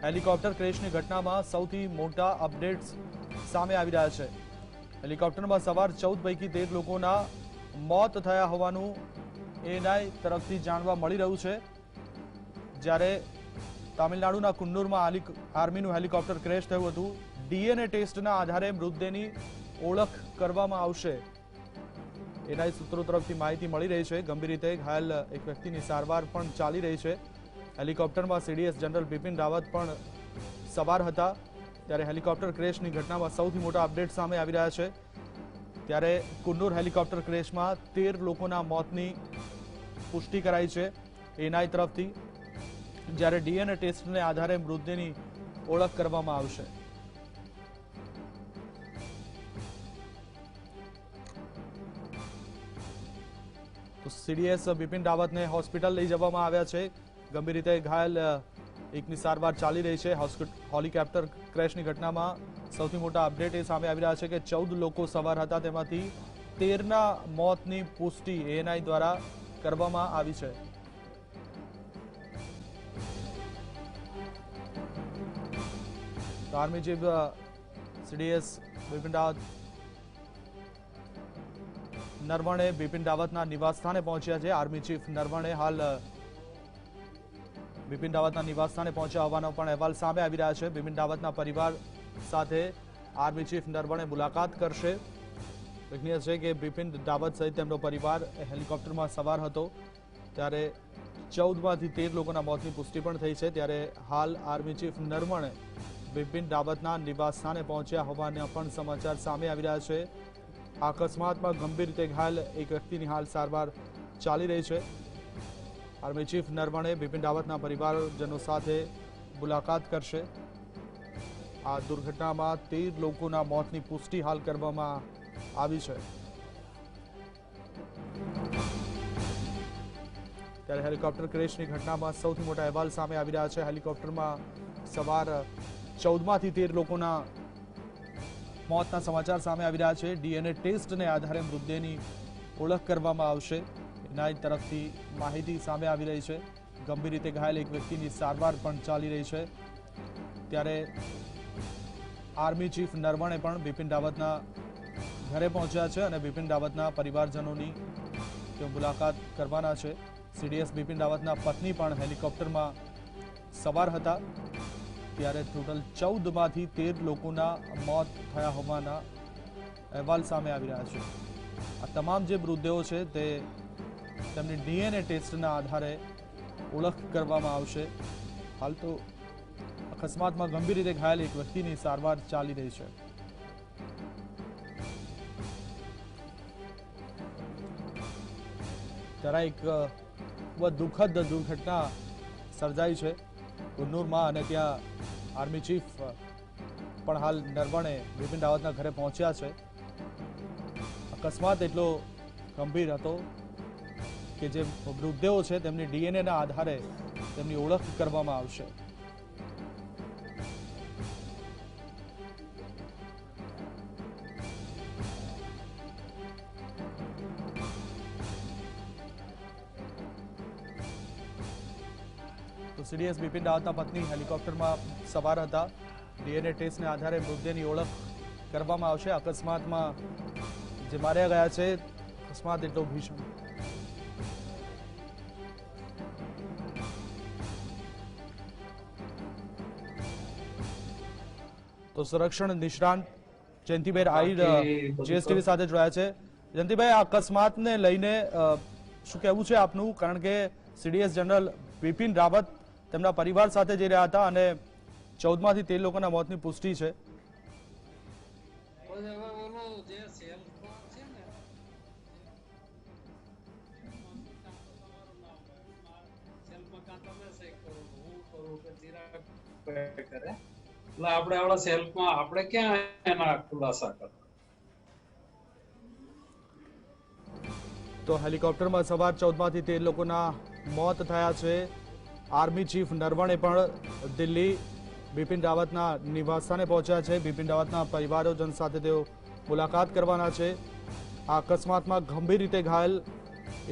Helicopter ક્રેશની ઘટનામાં સૌથી મોટા અપડેટ્સ સામે આવી રહ્યા છે। હેલિકોપ્ટરમાં સવાર 14 પૈકી 13 લોકોના મોત થયા હોવાનું એએનઆઈ તરફથી જાણવા મળી રહ્યું છે। જ્યારે તમિલનાડુના કુન્નૂરમાં આર્મીનું હેલિકોપ્ટર ક્રેશ થયું હતું। ડીએનએ ટેસ્ટના આધારે મૃતદેહની ઓળખ કરવામાં આવશે। એએનઆઈ સૂત્રો તરફથી માહિતી મળી રહી છે। ગંભીર રીતે ઘાયલ એક વ્યક્તિની સારવાર પણ ચાલી રહી છે। હેલિકોપ્ટરમાં સીડીએસ જનરલ બિપિન રાવત પણ સવાર હતા। ત્યારે હેલિકોપ્ટર ક્રેશની ઘટનામાં સૌથી મોટા અપડેટ સામે આવી રહ્યા છે। ત્યારે કુન્નૂર હેલિકોપ્ટર ક્રેશમાં 13 લોકોના મોતની પુષ્ટિ કરાઈ છે એએનઆઈ તરફથી। જ્યારે ડીએનએ ટેસ્ટને આધારે મૃતદેહની ઓળખ કરવામાં આવશે। તો સીડીએસ બિપિન રાવતને હોસ્પિટલ લઈ જવામાં આવ્યા છે। ગંભીર રીતે ઘાયલ એકની સારવાર ચાલી રહી છે। હેલિકોપ્ટર ક્રેશની ઘટનામાં સૌથી મોટા અપડેટ એ સામે આવી રહ્યા છે કે 14 લોકો સવાર હતા, તેમાંથી 13ના મોતની પુષ્ટિ એએનઆઈ દ્વારા કરવામાં આવી છે। Army chief CDS Bipin Rawat Naravane Bipin રાવતના નિવાસસ્થાને પહોંચ્યા છે। આર્મી ચીફ નરવણે હાલ બિપિન રાવતના નિવાસસ્થાને પહોંચ્યા હોવાનો પણ અહેવાલ સામે આવી રહ્યા છે। બિપિન રાવતના પરિવાર સાથે આર્મી ચીફ નરવણે મુલાકાત કરશે। ઉલ્લેખનીય છે કે બિપિન રાવત સહિત તેમનો પરિવાર હેલિકોપ્ટરમાં સવાર હતો, ત્યારે 14માંથી 13 લોકોના મોતની પુષ્ટિ પણ થઈ છે। ત્યારે હાલ આર્મી ચીફ નરવણે બિપિન રાવતના નિવાસસ્થાને પહોંચ્યા હોવાના પણ સમાચાર સામે આવી રહ્યા છે। અકસ્માતમાં ગંભીર રીતે ઘાયલ એક વ્યક્તિની હાલ સારવાર ચાલી રહી છે। આર્મી ચીફ નરવણે બિપિન રાવતના પરિવારજનો સાથે મુલાકાત કરશે। આ દુર્ઘટનામાં 13 લોકોના મોતની પુષ્ટિ હાલ કરવામાં આવી છે। ત્યારે હેલિકોપ્ટર ક્રેશની ઘટનામાં સૌથી મોટા અહેવાલ સામે આવી રહ્યા છે। હેલિકોપ્ટરમાં સવાર 14માંથી 13 લોકોના મોતના સમાચાર સામે આવી રહ્યા છે। ડીએનએ ટેસ્ટને આધારે મૃતદેહની ઓળખ કરવામાં આવશે। એએનઆઈ તરફથી માહિતી સામે આવી રહી છે। ગંભીર રીતે ઘાયલ એક વ્યક્તિની સારવાર પણ ચાલી રહી છે। ત્યારે આર્મી ચીફ નરવણે પણ બિપિન રાવતના ઘરે પહોંચ્યા છે અને બિપિન રાવતના પરિવારજનોની તેઓ મુલાકાત કરવાના છે। સીડીએસ બિપિન રાવતના પત્ની પણ હેલિકોપ્ટરમાં સવાર હતા। ત્યારે ટોટલ 14માંથી 13 લોકોના મોત થયા હોવાના અહેવાલ સામે આવી રહ્યા છે। આ તમામ જે મૃતદેહો છે તે તેમની ડીએનએ ટેસ્ટના આધારે ઓળખ કરવામાં આવશે। હાલ તો અકસ્માતમાં ગંભીર રીતે ઘાયલ એક વ્યક્તિની સારવાર ચાલી રહી છે। ત્યારે એક દુઃખદ દુર્ઘટના સર્જાઈ છે કુન્નૂરમાં, અને ત્યાં આર્મી ચીફ પણ હાલ નરવણે બિપિન રાવતના ઘરે પહોંચ્યા છે। અકસ્માત એટલો ગંભીર હતો કે જે મૃતદેહો છે તેમની ડીએનએના આધારે તેમની ઓળખ કરવામાં આવશે। તો સીડીએસ બિપિન રાવતના પત્ની હેલિકોપ્ટરમાં સવાર હતા। ડીએનએ ટેસ્ટને આધારે મૃતદેહની ઓળખ કરવામાં આવશે। અકસ્માતમાં જે માર્યા ગયા છે, અકસ્માત એટલો ભીષણ તો સંરક્ષણ નિષ્ણાંત જયંતિભાઈ આહિર જીએસટીવી સાથે જોડાયા છે। જયંતિભાઈ, આ અકસ્માતને લઈને શું કહેવું છે આપનું? કારણ કે સીડીએસ જનરલ બિપિન રાવત તેમના પરિવાર સાથે જઈ રહ્યા હતા અને 14માંથી 13 લોકોના મોતની પુષ્ટિ છે। આપણે આવડા સેલ્ફમાં આપણે ક્યાં એના ખુલાસા કરતા? તો હેલિકોપ્ટરમાં સવાર 14માંથી 13 લોકોના મોત થયા છે। આર્મી ચીફ નરવણે પણ દિલ્હી બિપિન રાવતના નિવાસસ્થાને પહોંચ્યા છે। બિપિન રાવતના પરિવારજન સાથે તેઓ મુલાકાત કરવાના છે। આ અકસ્માતમાં ગંભીર રીતે ઘાયલ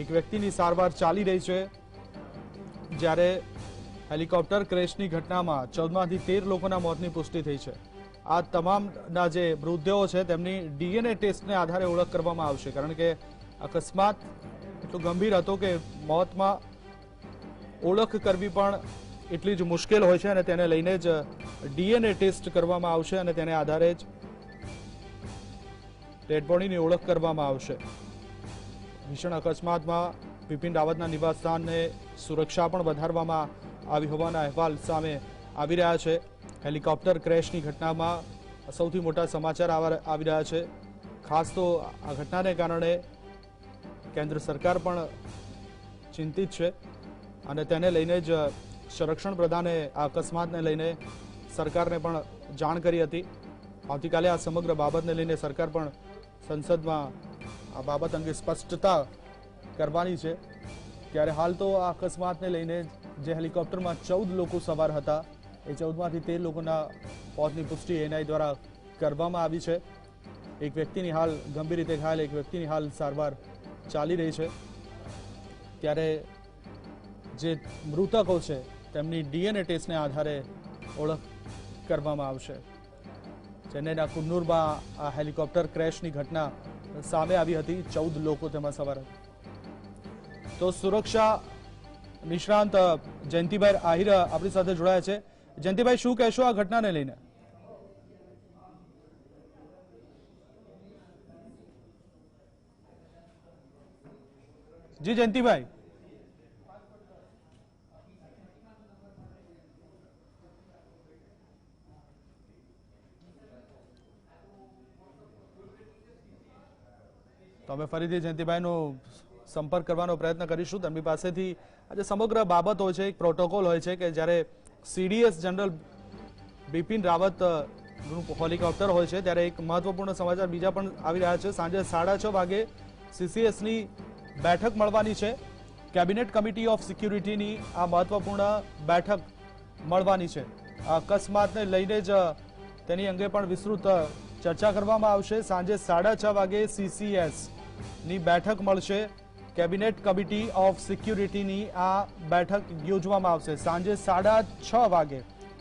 એક વ્યક્તિની સારવાર ચાલી રહી છે। જ્યારે હેલિકોપ્ટર ક્રેશની ઘટનામાં 14માંથી 13 લોકોના મોતની પુષ્ટિ થઈ છે। આ તમામના જે મૃતદેહો છે તેમની ડીએનએ ટેસ્ટને આધારે ઓળખ કરવામાં આવશે, કારણ કે અકસ્માત એટલો ગંભીર હતો કે મોતમાં ઓળખ કરવી પણ એટલી જ મુશ્કેલ હોય છે અને તેને લઈને જ ડીએનએ ટેસ્ટ કરવામાં આવશે અને તેને આધારે જ ડેડ બોડીની ઓળખ કરવામાં આવશે। ભીષણ અકસ્માતમાં બિપિન રાવતના નિવાસસ્થાનને સુરક્ષા પણ વધારવામાં આવી હોવાના અહેવાલ સામે આવી રહ્યા છે। હેલિકોપ્ટર ક્રેશની ઘટનામાં સૌથી મોટા સમાચાર આવી રહ્યા છે। ખાસ તો આ ઘટનાને કારણે કેન્દ્ર સરકાર પણ ચિંતિત છે અને તેને લઈને જ સંરક્ષણ પ્રધાને આ અકસ્માતને લઈને સરકારને પણ જાણ કરી હતી। આવતીકાલે આ સમગ્ર બાબતને લઈને સરકાર પણ સંસદમાં આ બાબત અંગે સ્પષ્ટતા કરવાની છે। ત્યારે હાલ તો આ અકસ્માતને લઈને જે હેલિકોપ્ટરમાં 14 લોકો સવાર હતા એ 14માંથી 13 લોકોના મોતની પુષ્ટિ એનઆઈ દ્વારા કરવામાં આવી છે। એક વ્યક્તિની હાલ ગંભીર રીતે ઘાયલ, એક વ્યક્તિની હાલ સારવાર ચાલી રહી છે। ત્યારે જે મૃતકો છે તેમની ડીએનએ ટેસ્ટને આધારે ઓળખ કરવામાં આવશે। ચેન્નઈના કુન્નૂરમાં આ હેલિકોપ્ટર ક્રેશની ઘટના સામે આવી હતી। 14 લોકો તેમાં સવાર હતા। તો સુરક્ષા નિષ્ણાંત જયંતિભાઈ આહિર આપણી સાથે જોડાયા છે। જયંતિભાઈ, શું કહેશો આ ઘટનાને લઈને? જી જયંતિભાઈ। તો અમે ફરીથી જયંતિભાઈનો સંપર્ક કરવાનો પ્રયત્ન કરીશું। તેમની પાસેથી આજે સમગ્ર બાબત હોય છે, એક પ્રોટોકોલ હોય છે કે જ્યારે CDS general Bipin Rawat helicopter હોય છે ત્યારે એક મહત્વપૂર્ણ સમાચાર બીજા પણ આવી રહ્યા છે। સાંજે 6:30 વાગે સીસીએસની બેઠક મળવાની છે। કેબિનેટ કમિટી ઓફ સિક્યુરિટીની આ મહત્વપૂર્ણ બેઠક મળવાની છે। આ અકસ્માતને લઈને જ તેની અંગે પણ વિસ્તૃત ચર્ચા કરવામાં આવશે। સાંજે 6:30 વાગે સીસીએસની બેઠક મળશે। કેબિનેટ કમિટી ઓફ સિક્યુરિટીની આ બેઠક યોજવામાં આવશે। સાંજે 6:30 વાગે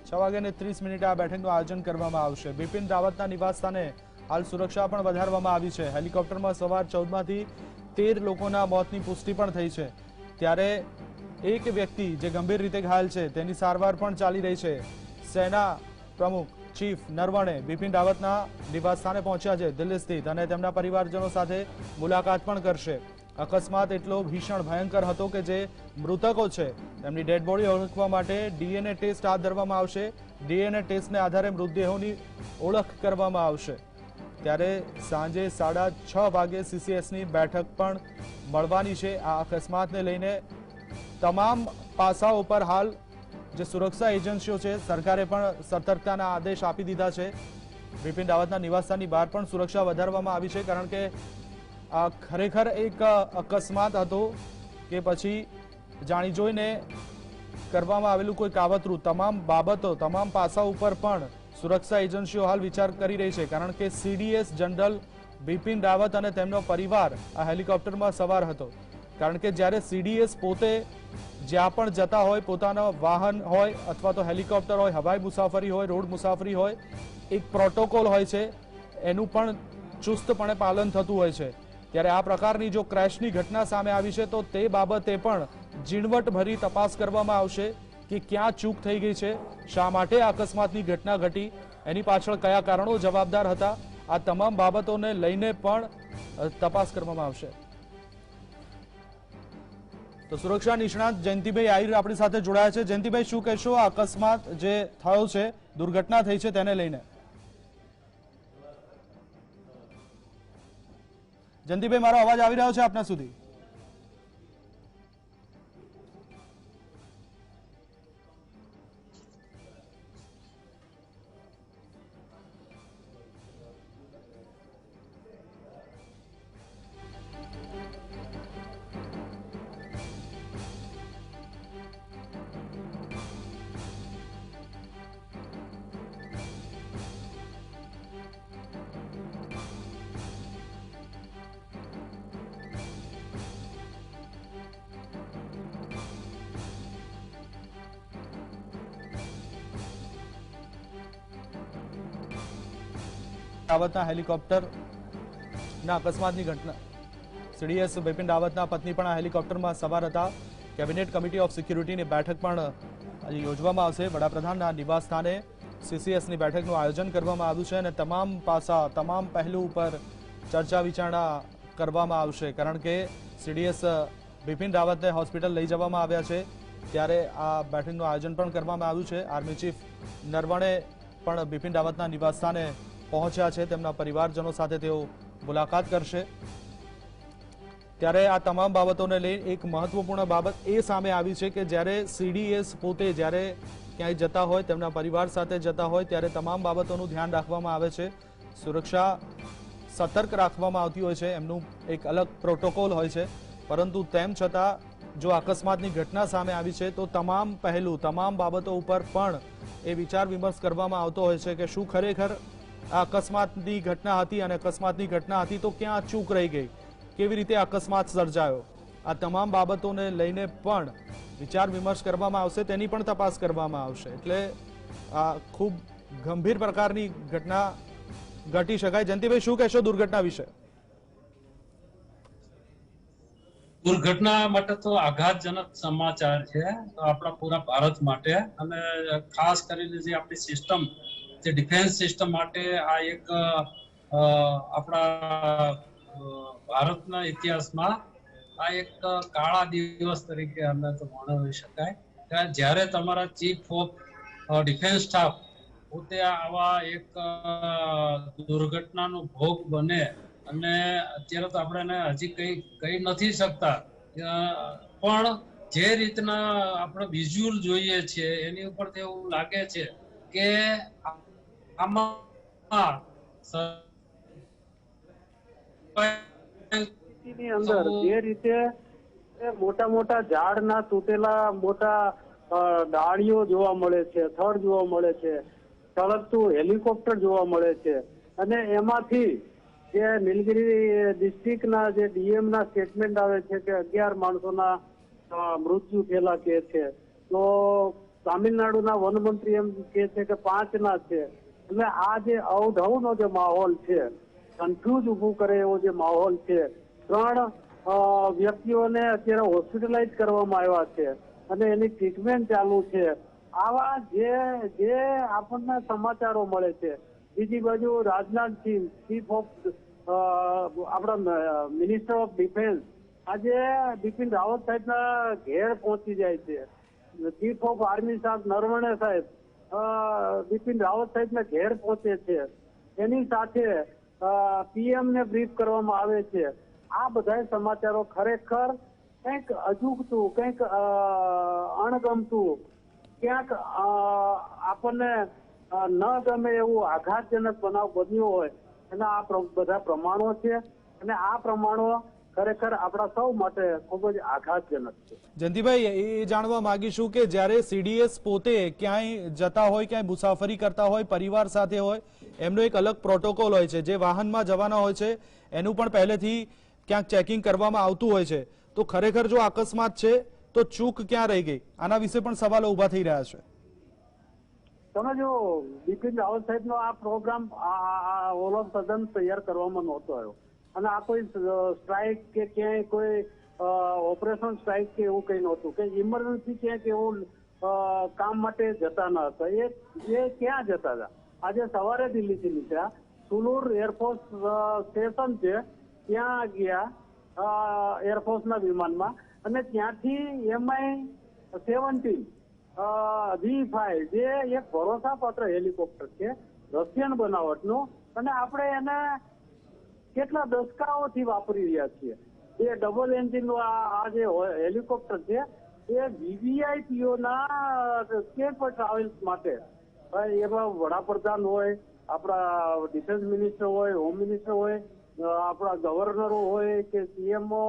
6:30 આ બેઠકનું આયોજન કરવામાં આવશે। બિપિન રાવતના નિવાસસ્થાને હાલ સુરક્ષા પણ વધારવામાં આવી છે। હેલિકોપ્ટરમાં સવાર 14માંથી 13 લોકોના મોતની પુષ્ટિ પણ થઈ છે। ત્યારે એક વ્યક્તિ જે ગંભીર રીતે ઘાયલ છે તેની સારવાર પણ ચાલી રહી છે। સેના પ્રમુખ ચીફ નરવણે બિપિન રાવતના નિવાસસ્થાને પહોંચ્યા છે દિલ્હી સ્થિત અને તેમના પરિવારજનો સાથે મુલાકાત પણ કરશે। અકસ્માત એટલો ભીષણ ભયંકર હતો કે જે મૃતકો છે તેમની ડેડ બોડી ઓળખવા માટે ડીએનએ ટેસ્ટ હાથ ધરવામાં આવશે। ડીએનએ ટેસ્ટને આધારે મૃતદેહોની ઓળખ કરવામાં આવશે। ત્યારે સાંજે 6:30 વાગે સીસીએસની બેઠક પણ મળવાની છે। આ અકસ્માતને લઈને તમામ પાસાઓ પર હાલ જે સુરક્ષા એજન્સીઓ છે સરકારે પણ સતર્કતાના આદેશ આપી દીધા છે। બિપિન રાવતના નિવાસસ્થાનની બહાર પણ સુરક્ષા વધારવામાં આવી છે, કારણ કે આ ખરેખર એક અકસ્માત હતો કે પછી જાણી જોઈને કરવામાં આવેલું કોઈ કાવતરું? તમામ બાબતો, તમામ પાસાઓ ઉપર પણ સુરક્ષા એજન્સીઓ હાલ વિચાર કરી રહી છે, કારણ કે સીડીએસ જનરલ બિપિન રાવત અને તેમનો પરિવાર આ હેલિકોપ્ટરમાં સવાર હતો। કારણ કે જ્યારે સીડીએસ પોતે જ્યાં પણ જતા હોય, પોતાના વાહન હોય અથવા તો હેલિકોપ્ટર હોય, હવાઈ મુસાફરી હોય, રોડ મુસાફરી હોય, એક પ્રોટોકોલ હોય છે, એનું પણ ચુસ્તપણે પાલન થતું હોય છે। ત્યારે આ પ્રકારની જો ક્રેશની ઘટના સામે આવી છે તો તે બાબતે પણ ઝીણવટભરી તપાસ કરવામાં આવશે કે ક્યાં ચૂક થઈ ગઈ છે, શા માટે આ અકસ્માતની ઘટના ઘટી, એની પાછળ કયા કારણો જવાબદાર હતા। આ તમામ બાબતોને લઈને પણ તપાસ કરવામાં આવશે। તો સુરક્ષા નિષ્ણાત જયંતિભાઈ આહિર આપણી સાથે જોડાયા છે। જયંતિભાઈ, શું કહેશો આ અકસ્માત જે થયો છે, દુર્ઘટના થઈ છે તેને લઈને? જયંતિભાઈ, મારો અવાજ આવી રહ્યો છે આપના સુધી? રાવતના હેલિકોપ્ટરના અકસ્માતની ઘટના સીડીએસ બિપિન રાવતના પત્ની પણ આ હેલિકોપ્ટરમાં સવાર હતા. કેબિનેટ કમિટી ઓફ સિક્યુરિટીની બેઠક પણ આજે યોજવામાં આવશે. વડાપ્રધાનના નિવાસ સ્થાને સીસીએસની બેઠકનું આયોજન કરવામાં આવ્યું છે અને તમામ પાસા તમામ પહેલું ઉપર ચર્ચા વિચારણા કરવામાં આવશે. કારણ કે સીડીએસ બિપિન રાવતને હોસ્પિટલ લઈ જવામાં આવ્યા છે ત્યારે આ બેઠકનું આયોજન પણ કરવામાં આવ્યું છે. આર્મી ચીફ નરવણે પણ બિપિન રાવતના નિવાસ સ્થાને પહોંચ્યા છે. તેમના પરિવારજનો સાથે તેઓ મુલાકાત કરશે. ત્યારે આ તમામ બાબતોને લઈને એક મહત્વપૂર્ણ બાબત એ સામે આવી છે કે જ્યારે સીડીએસ પોતે જ્યારે ક્યાંય જતા હોય, તેમના પરિવાર સાથે જતા હોય ત્યારે તમામ બાબતોનું ધ્યાન રાખવામાં આવે છે. સુરક્ષા સતર્ક રાખવામાં આવતી હોય છે, એમનું એક અલગ પ્રોટોકોલ હોય છે. પરંતુ તેમ છતાં જો અકસ્માતની ઘટના સામે આવી છે તો તમામ પહેલું તમામ બાબતો ઉપર પણ એ વિચાર વિમર્શ કરવામાં આવતો હોય છે કે શું ખરેખર આ અકસ્માતની ઘટના હતી અને અકસ્માતની ઘટના હતી તો ક્યાં ચૂક રહી ગઈ, કેવી રીતે અકસ્માત સર્જાયો, આ તમામ બાબતોને લઈને પણ વિચાર વિમર્શ કરવામાં આવશે, તેની પણ તપાસ કરવામાં આવશે. એટલે આ ખૂબ ગંભીર પ્રકારની ઘટના ઘટી શકાય. જયંતિભાઈ, શું કહેશો દુર્ઘટના વિશે? દુર્ઘટના માટે તો આઘાતજનક સમાચાર છે આપણા પૂરા ભારત માટે, અને ખાસ કરીને જે આપણી સિસ્ટમ, જે ડિફેન્સ સિસ્ટમ માટે આ એક આપણા ભારતના ઇતિહાસમાં આ એક કાળા દિવસ તરીકે અમે તો ગણાવી શકાય. જ્યારે તમારા ચીફ ઓફ ડિફેન્સ સ્ટાફ પોતે આવા એક દુર્ઘટનાનો ભોગ બને, અને અત્યારે તો આપણે હજી કહી નથી શકતા, પણ જે રીતના આપણે વિઝ્યુઅલ જોઈએ છીએ એની ઉપરથી એવું લાગે છે કે આમાં ની અંદર જે રીતે મોટા મોટા ઝાડના તૂટેલા મોટા ડાળીઓ જોવા મળે છે, થડ જોવા મળે છે, સળગતું હેલિકોપ્ટર જોવા મળે છે, અને એમાંથી જે નીલગિરી ડિસ્ટ્રિક્ટના જે ડીએમ ના સ્ટેટમેન્ટ આવે છે કે 11 માણસોના મૃત્યુ થયેલા કે છે, તો તામિલનાડુના વનમંત્રી એમ કે છે કે 5 ના છે. એટલે આ જે અવઢવનો જે માહોલ છે, કન્ફ્યુઝ ઉભું કરે એવો જે માહોલ છે. 3 વ્યક્તિઓને અત્યારે હોસ્પિટલાઇઝ કરવામાં આવ્યા છે અને એની ટ્રીટમેન્ટ ચાલુ છે. આવા જે આપણને સમાચારો મળે છે. બીજી બાજુ રાજનાથસિંહ, ચીફ ઓફ આપણા મિનિસ્ટર ઓફ ડિફેન્સ, આજે બિપિન રાવત સાહેબના ઘેર પહોંચી જાય છે. ચીફ ઓફ આર્મી સાહેબ નરવણે સાહેબ બિપિન રાવત સાહેબના ઘેર પહોંચે છે. એની સાથે પીએમ ને બ્રીફ કરવામાં આવે છે. આ બધા સમાચારો ખરેખર કંઈક અજુગતું, કંઈક અણગમતું, ક્યાંક આપણને ન ગમે એવું આઘાતજનક બનાવ બન્યો હોય, અને આ બધા પ્રમાણો છે, અને આ પ્રમાણો ખરેખર આપણા સૌ માટે ખૂબ જ આઘાતજનક છે. જયંતિભાઈ, એ જાણવા માંગીશું કે જ્યારે સીડીએસ પોતે ક્યાંય જતા હોય, ક્યાંય મુસાફરી કરતા હોય, પરિવાર સાથે હોય, એમનો એક અલગ પ્રોટોકોલ હોય છે. જે વાહનમાં જવાના હોય છે એનું પણ પહેલેથી ક્યાંક ચેકિંગ કરવામાં આવતું હોય છે. તો ખરેખર જો અકસ્માત છે તો ચૂક ક્યાં રહી ગઈ, આના વિશે પણ સવાલો ઉભા થઈ રહ્યા છે. તમે જો બિપિન રાવત સાહેબનો આ પ્રોગ્રામ ઓલ ઓફ સડન તૈયાર કરવામાં નહોતો આવ્યો, અને આ કોઈ સ્ટ્રાઇક કે ક્યાંય કોઈ ઓપરેશન સ્ટ્રાઇક કે એવું કંઈ નહોતું, કે ઇમરજન્સી ક્યાંક એવું કામ માટે જતા ન હતા. એ ક્યાં જતા હતા? આજે સવારે દિલ્હીથી નીકળ્યા, સુલુર એરફોર્સ સ્ટેશન છે ત્યાં ગયા એરફોર્સના વિમાનમાં, અને ત્યાંથી MI-17 V5 જે એક ભરોસાપાત્ર હેલિકોપ્ટર છે રશિયન બનાવટનું, અને આપણે એને કેટલા દશકાઓથી વાપરી રહ્યા છીએ. એ ડબલ એન્જિનનું આ જે હેલિકોપ્ટર છે એ VVIPઓના સ્ટેટ પર ટ્રાવેલ્સ માટે, એમાં વડાપ્રધાન હોય, આપણા ડિફેન્સ મિનિસ્ટર હોય, હોમ મિનિસ્ટર હોય, આપણા ગવર્નરો હોય કે CMO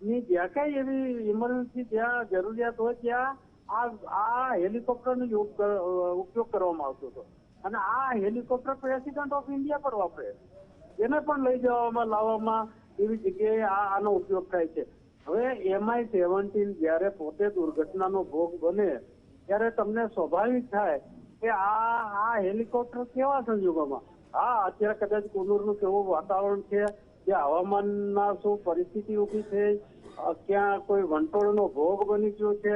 ની જ્યાં કઈ એવી ઇમરજન્સી જ્યાં જરૂરિયાત હોય ત્યાં આ હેલિકોપ્ટરનો ઉપયોગ કરવામાં આવતો હતો. અને આ હેલિકોપ્ટર પ્રેસિડેન્ટ ઓફ ઇન્ડિયા પર વાપરે, એને પણ લઈ જવામાં લાવવામાં એવી જગ્યાએ આનો ઉપયોગ થાય છે. હવે MI-17 જયારે પોતે દુર્ઘટનાનો ભોગ બને ત્યારે તમને સ્વાભાવિક થાય કે આ હેલિકોપ્ટર કેવા સંજોગોમાં, હા, અત્યારે કદાચ કુનુરનું કેવું વાતાવરણ છે, કે હવામાનના શું પરિસ્થિતિ ઊભી થઈ, ક્યાં કોઈ વંટોળનો ભોગ બની ગયો છે,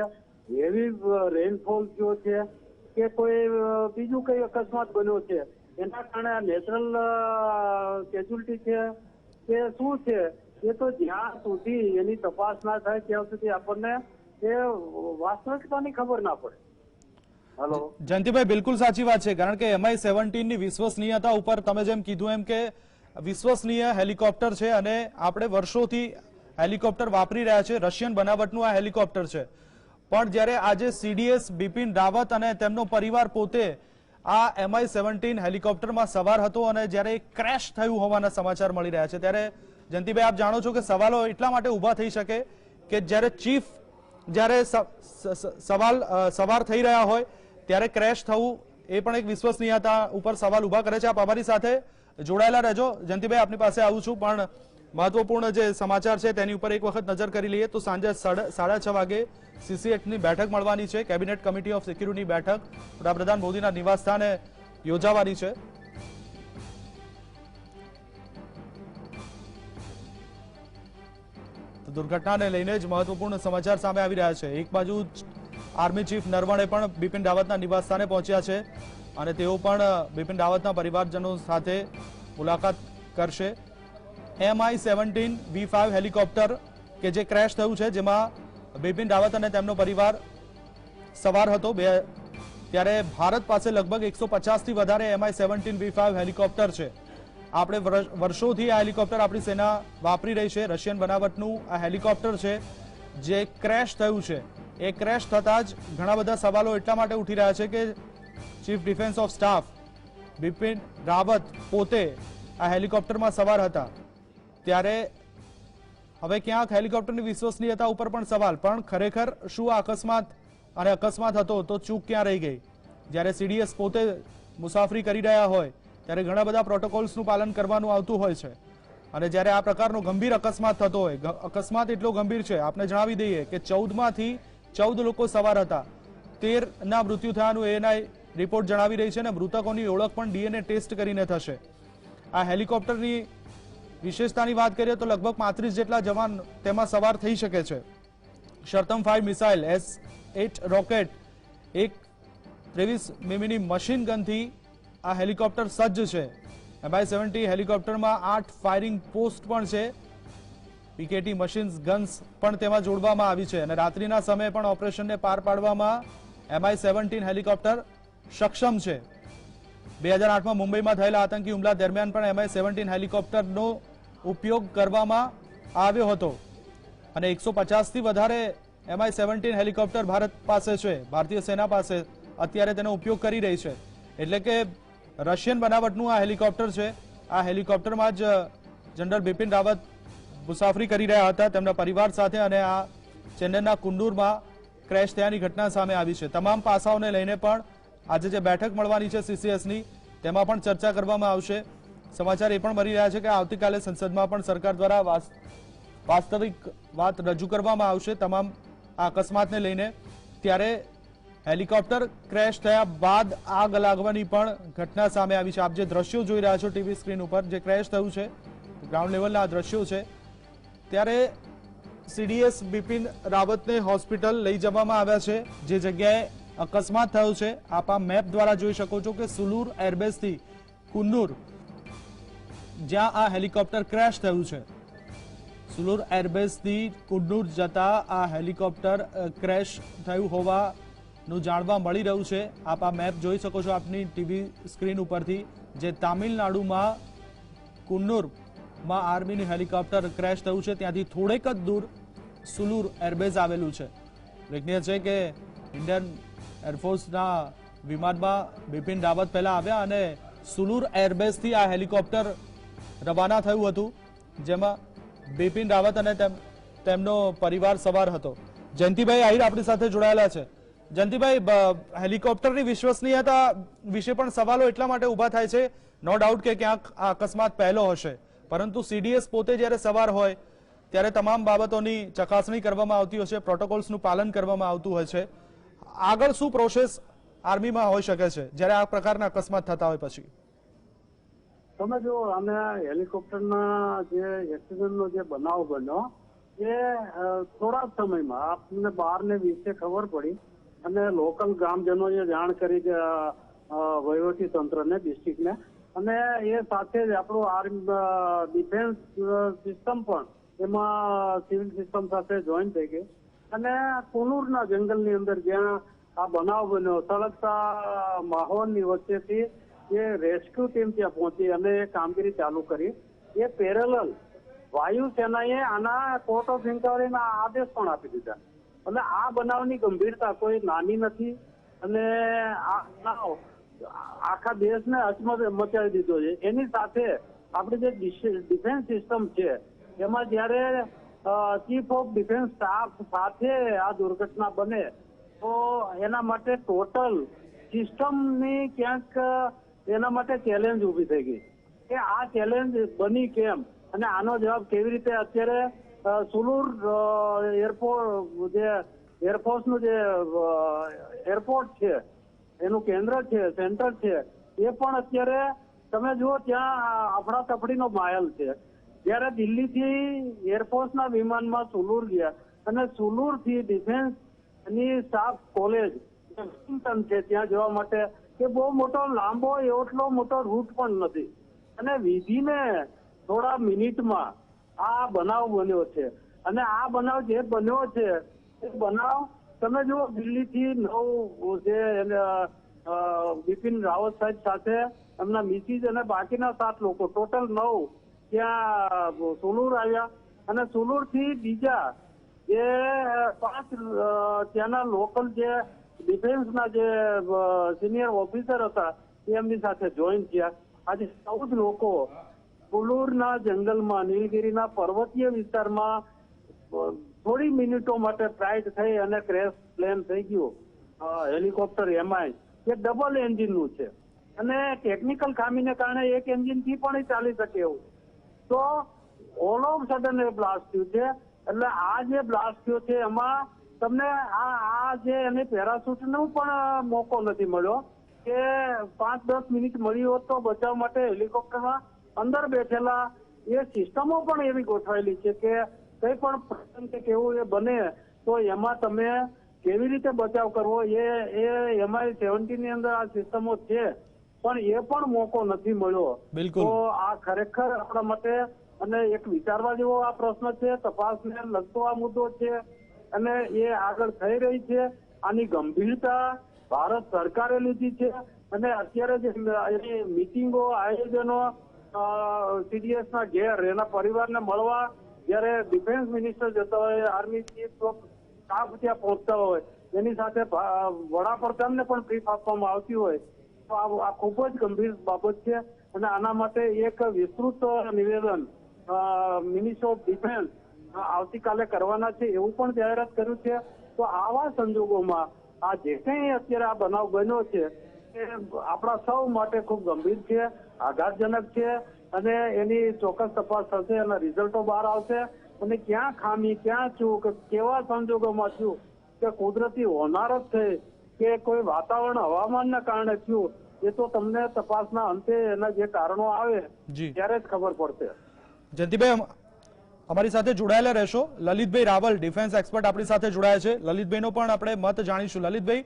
હેવી રેનફોલ થયો છે, કે કોઈ બીજું કઈ અકસ્માત બન્યો છે, એના કારણે આ નેચરલ કેઝ્યુઅલ્ટી છે કે શું છે, એ તો જ્યાં સુધી એની તપાસ ના થાય ત્યાં સુધી આપણને એ વાસ્તવિકતાની ખબર ના પડે. હેલો જયંતિભાઈ, બિલકુલ સાચી વાત છે, કારણ કે MI-17 ની વિશ્વસનીયતા ઉપર તમે જેમ કીધું એમ કે વિશ્વસનીય હેલિકોપ્ટર છે અને આપણે વર્ષોથી હેલિકોપ્ટર વાપરી રહ્યા છે. રશિયન બનાવટનું આ હેલિકોપ્ટર છે, પણ જ્યારે આજે CDS બિપિન રાવત અને તેમનો પરિવાર પોતે આ MI-17 હેલિકોપ્ટરમાં સવાર હતો અને જ્યારે ક્રેશ થયું હોવાના સમાચાર મળી રહ્યા છે, ત્યારે જયંતિભાઈ આપ જાણો છો કે સવાલો એટલા માટે ઊભા થઈ શકે કે જ્યારે ચીફ જ્યારે સવાર થઈ રહ્યા હોય ત્યારે ક્રેશ થવું એ પણ એક વિશ્વસનીયતા ઉપર સવાલ ઊભા કરે છે. આપ અમારી સાથે જોડાયેલા રહેજો. જયંતિભાઈ, આપની પાસે આવું છું, પણ મહત્વપૂર્ણ જે સમાચાર છે તેની ઉપર એક વખત નજર કરી લઈએ તો સાંજે 6:30 વાગે CCHની બેઠક મળવાની છે. કેબિનેટ કમિટી ઓફ સિક્યુરિટી બેઠક વડાપ્રધાન મોદીના નિવાસસ્થાને યોજાવાની છે. દુર્ઘટનાને લઈને જ મહત્વપૂર્ણ સમાચાર સામે આવી રહ્યા છે. એક બાજુ આર્મી ચીફ નરવણે પણ બિપિન રાવતના નિવાસસ્થાને પહોંચ્યા છે અને તેઓ પણ બિપિન રાવતના પરિવારજનો સાથે મુલાકાત કરશે. MI-17 V5 હેલિકોપ્ટર કે જે ક્રેશ થયું છે, જેમાં બિપિન રાવત અને તેમનો પરિવાર સવાર હતો, ત્યારે ભારત પાસે લગભગ 150 થી વધારે MI-17 V5 હેલિકોપ્ટર છે. આપણે વર્ષોથી આ હેલિકોપ્ટર આપણી સેના વાપરી રહી છે. રશિયન બનાવટનું આ હેલિકોપ્ટર છે જે ક્રેશ થયું છે. એ ક્રેશ થતાં જ ઘણા બધા સવાલો એટલા માટે ઉઠી રહ્યા છે કે chief defence of staff Bipin Rawat પોતે આ હેલિકોપ્ટરમાં સવાર હતા, ત્યારે હવે ક્યાંક હેલિકોપ્ટરની વિશ્વસનીયતા ઉપર પણ સવાલ. પણ ખરેખર શું આ અકસ્માત હતો તો ચૂક ક્યાં રહી ગઈ? જ્યારે CDS પોતે મુસાફરી કરી રહ્યા હોય ત્યારે ઘણા બધા પ્રોટોકોલ્સનું પાલન કરવાનું આવતું હોય છે, અને જ્યારે આ પ્રકારનો ગંભીર અકસ્માત થતો હોય, અકસ્માત એટલો ગંભીર છે, આપને જણાવી દઈએ કે 14માંથી 14 લોકો સવાર હતા, 13ના મૃત્યુ થયાનું એના રિપોર્ટ જણાવી રહી છે, અને મૃતકોની ઓળખ પણ DNA ટેસ્ટ કરીને થશે. આ હેલિકોપ્ટરની વિશેષતાની વાત કરીએ તો લગભગ 35 જેટલા જવાન તેમાં સવાર થઈ શકે છે. શરતમ 5 મિસાઇલ, S-8 રોકેટ, એક 23 મીમીની મશીન ગનથી આ હેલિકોપ્ટર સજ્જ છે. MI-17 હેલિકોપ્ટરમાં 8 ફાયરિંગ પોસ્ટ પણ છે. PKT મશીન્સ ગન્સ પણ તેમાં જોડવામાં આવી છે અને રાત્રિના સમયે પણ ઓપરેશનને પાર પાડવામાં MI-17 હેલિકોપ્ટર સક્ષમ છે. 2008માં મુંબઈમાં થયેલા આતંકી હુમલા દરમિયાન પણ MI-17 હેલિકોપ્ટરનો ઉપયોગ કરવામાં આવ્યો હતો અને 150 થી વધારે MI-17 હેલિકોપ્ટર ભારત પાસે છે, ભારતીય સેના પાસે અત્યારે તેનો ઉપયોગ કરી રહી છે. એટલે કે રશિયન બનાવટનું આ હેલિકોપ્ટર છે. આ હેલિકોપ્ટરમાં જ જનરલ બિપિન રાવત મુસાફરી કરી રહ્યા હતા તેમના પરિવાર સાથે, અને આ ચેન્નઈના કુન્નૂરમાં ક્રેશ થયાની ઘટના સામે આવી છે. તમામ પાસાઓને લઈને પણ આજે જે બેઠક મળવાની છે CCSની, તેમાં પણ ચર્ચા કરવામાં આવશે. સમાચાર એ પણ મળી રહ્યા છે કે આવતીકાલે સંસદમાં પણ સરકાર દ્વારા વાસ્તવિક વાત રજૂ કરવામાં આવશે તમામ આ અકસ્માતને લઈને. ત્યારે હેલિકોપ્ટર ક્રેશ થયા બાદ આગ લાગવાની પણ ઘટના સામે આવી છે. આપ જે દ્રશ્યો જોઈ રહ્યા છો ટીવી સ્ક્રીન ઉપર, જે ક્રેશ થયું છે, ગ્રાઉન્ડ લેવલના આ દ્રશ્યો છે, ત્યારે CDS બિપિન રાવતને હોસ્પિટલ લઈ જવામાં આવ્યા છે. જે જગ્યાએ અકસ્માત થયો છે, આપ આ મેપ દ્વારા જોઈ શકો છો કે સુલૂર એરબેઝથી કુન્નૂર, જ્યાં આ હેલિકોપ્ટર ક્રેશ થયું છે, સુલૂર એરબેઝથી કુન્નૂર જતા આ હેલિકોપ્ટર ક્રેશ થયું હોવાનું જાણવા મળી રહ્યું છે. આપ આ મેપ જોઈ શકો છો આપની ટીવી સ્ક્રીન ઉપરથી, જે તામિલનાડુમાં કુન્નૂરમાં આર્મીનું હેલિકોપ્ટર ક્રેશ થયું છે, ત્યાંથી થોડેક જ દૂર સુલૂર એરબેઝ આવેલું છે. ઉલ્લેખનીય છે કે ઇન્ડિયન એરફોર્સના વિમાનમાં બિપિન રાવત પહેલા આવ્યા અને સુલૂર એરબેઝથી આ હેલિકોપ્ટર રવાના થયું હતું, જેમાં બિપિન રાવત અને તેમનો પરિવાર સવાર હતો. જયંતિભાઈ આહિર આપણી સાથે જોડાયેલા છે. જયંતિભાઈ, હેલિકોપ્ટરની વિશ્વસનીયતા વિશે પણ સવાલો એટલા માટે ઊભા થાય છે, નો ડાઉટ કે ક્યાંક આ અકસ્માત પહેલો હશે, પરંતુ CDS પોતે જ્યારે સવાર હોય ત્યારે તમામ બાબતોની ચકાસણી કરવામાં આવતી હોય છે, પ્રોટોકોલ્સનું પાલન કરવામાં આવતું હોય છે. આગળ શું પ્રોસેસ આર્મીમાં હોઈ શકે છે જ્યારે આ પ્રકારના અકસ્માત થતા હોય પછી? તમે જો અને હેલિકોપ્ટરના જે એક્સિડન્ટનો જે બનાવ બન્યો એ થોડા જ સમયમાં આપણને 12 ને 20 ખબર પડી અને લોકલ ગ્રામજનોએ જાણ કરી કે વહીવટી તંત્રને, ડિસ્ટ્રિક્ટને, અને એ સાથે જ આપણું ડિફેન્સ સિસ્ટમ પણ એમાં સિવિલ સિસ્ટમ સાથે જોઈન થઈ ગઈ અને કુનુરના જંગલની અંદર જ્યાં આ બનાવ બન્યો સળગતા માહોલની વચ્ચેથી એ રેસ્ક્યુ ટીમ ત્યાં પહોંચી અને એ કામગીરી ચાલુ કરી. એ પેરેલલ વાયુસેનાએ આના કોર્ટ ઓફ ઇન્ક્વાયરીના આદેશ પણ આપી દીધા. અને આ બનાવની ગંભીરતા કોઈ નાની નથી અને આ બનાવ આખા દેશને મચાવી દીધો છે. એની સાથે આપણી જે ડિફેન્સ સિસ્ટમ છે એમાં જયારે ચીફ ઓફ ડિફેન્સ સ્ટાફ સાથે આ દુર્ઘટના બને તો એના માટે ટોટલ સિસ્ટમની ક્યાંક એના માટે ચેલેન્જ ઉભી થઈ ગઈ કે આ ચેલેન્જ બની કેમ અને આનો જવાબ કેવી રીતે. અત્યારે સુલુર એરપોર્ટ જે એરફોર્સનું જે એરપોર્ટ છે એનું કેન્દ્ર છે, સેન્ટર છે, એ પણ અત્યારે તમે જુઓ ત્યાં અફડાતફડીનો માહોલ છે. જયારે દિલ્હીથી એરફોર્સના વિમાનમાં સુલુર ગયા અને સુલુરથી ડિફેન્સની સ્ટાફ કોલેજ વોશિંગ્ટન છે ત્યાં જવા માટે કે બહુ મોટો લાંબો એટલો મોટો રૂટ પણ નથી અને વિધિને થોડા મિનિટમાં આ બનાવ બન્યો છે. અને આ બનાવ જે બન્યો છે એ બનાવ તમે જુઓ દિલ્હીથી 9 જે બિપિન રાવત સાહેબ સાથે એમના મિસિસ અને બાકીના 7 લોકો ટોટલ 9 ત્યાં સુલુર આવ્યા અને સુલુર થી બીજા જે 5 ત્યાંના લોકલ જે ડિફેન્સના જે સિનિયર ઓફિસર હતા એમની સાથે જોઈન થયા. આજે 14 લોકો સુલુરના જંગલમાં નીલગિરીના પર્વતીય વિસ્તારમાં થોડી મિનિટો માટે ફ્લાઇટ થઈ અને ક્રેશ પ્લેન થઈ ગયું હેલિકોપ્ટર એમઆઈ જે ડબલ એન્જિનનું છે અને ટેકનિકલ ખામીને કારણે એક એન્જિનથી પણ ચાલી શકે એવું. તો all of sudden A blast થયું છે. એટલે આ જે બ્લાસ્ટ થયો છે એમાં તમને આ જે એને પેરાશૂટનો પણ મોકો નથી મળ્યો કે 5-10 મિનિટ મળી હોત તો બચાવ માટે હેલિકોપ્ટરમાં અંદર બેઠેલા એ સિસ્ટમો પણ એવી ગોઠવાયેલી છે કે કઈ પણ પ્રસંગ કે કેવું એ બને તો એમાં તમે કેવી રીતે બચાવ કરવો એ MI-17 ની અંદર આ સિસ્ટમો છે પણ એ પણ મોકો નથી મળ્યો. તો આ ખરેખર આપણા માટે અને એક વિચારવા જેવો આ પ્રશ્ન છે. તપાસને લગતો આ મુદ્દો છે અને એ આગળ થઈ રહી છે. આની ગંભીરતા ભારત સરકારે લીધી છે અને અત્યારે જે એની મિટિંગો આયોજનો CDS ના ઘેર એના પરિવારને મળવા જયારે ડિફેન્સ મિનિસ્ટર જતા હોય, આર્મી ચીફ ઓફ સ્ટાફ ત્યાં પહોંચતા હોય, એની સાથે વડાપ્રધાનને પણ બ્રીફ આપવામાં આવતી હોય તો આ ખૂબ જ ગંભીર બાબત છે અને આના માટે એક વિસ્તૃત નિવેદન મિનિસ્ટર ઓફ ડિફેન્સ આવતીકાલે કરવાના છે એવું પણ જાહેરાત કર્યું છે. તો આવા સંજોગોમાં આ જે કંઈ અત્યારે આ બનાવ બન્યો છે એ આપણા સૌ માટે ખૂબ ગંભીર છે, આઘાતજનક છે અને એની ચોક્કસ તપાસ થશે અને રિઝલ્ટો બહાર આવશે અને ક્યાં ખામી, ક્યાં ચૂક, કેવા સંજોગોમાં થયું કે કુદરતી હોનારત થઈ કે કોઈ વાતાવરણ હવામાનના કારણે થયું એ તો તમને તપાસના અંતે એના જે કારણો આવે ત્યારે જ ખબર પડશે. જયંતિભાઈ અમારી સાથે જોડાયેલા રહેશો. લલિતભાઈ રાવલ ડિફેન્સ એક્સપર્ટ આપણી સાથે જોડાયા છે. લલિતભાઈનો પણ આપણે મત જાણીશું. લલિતભાઈ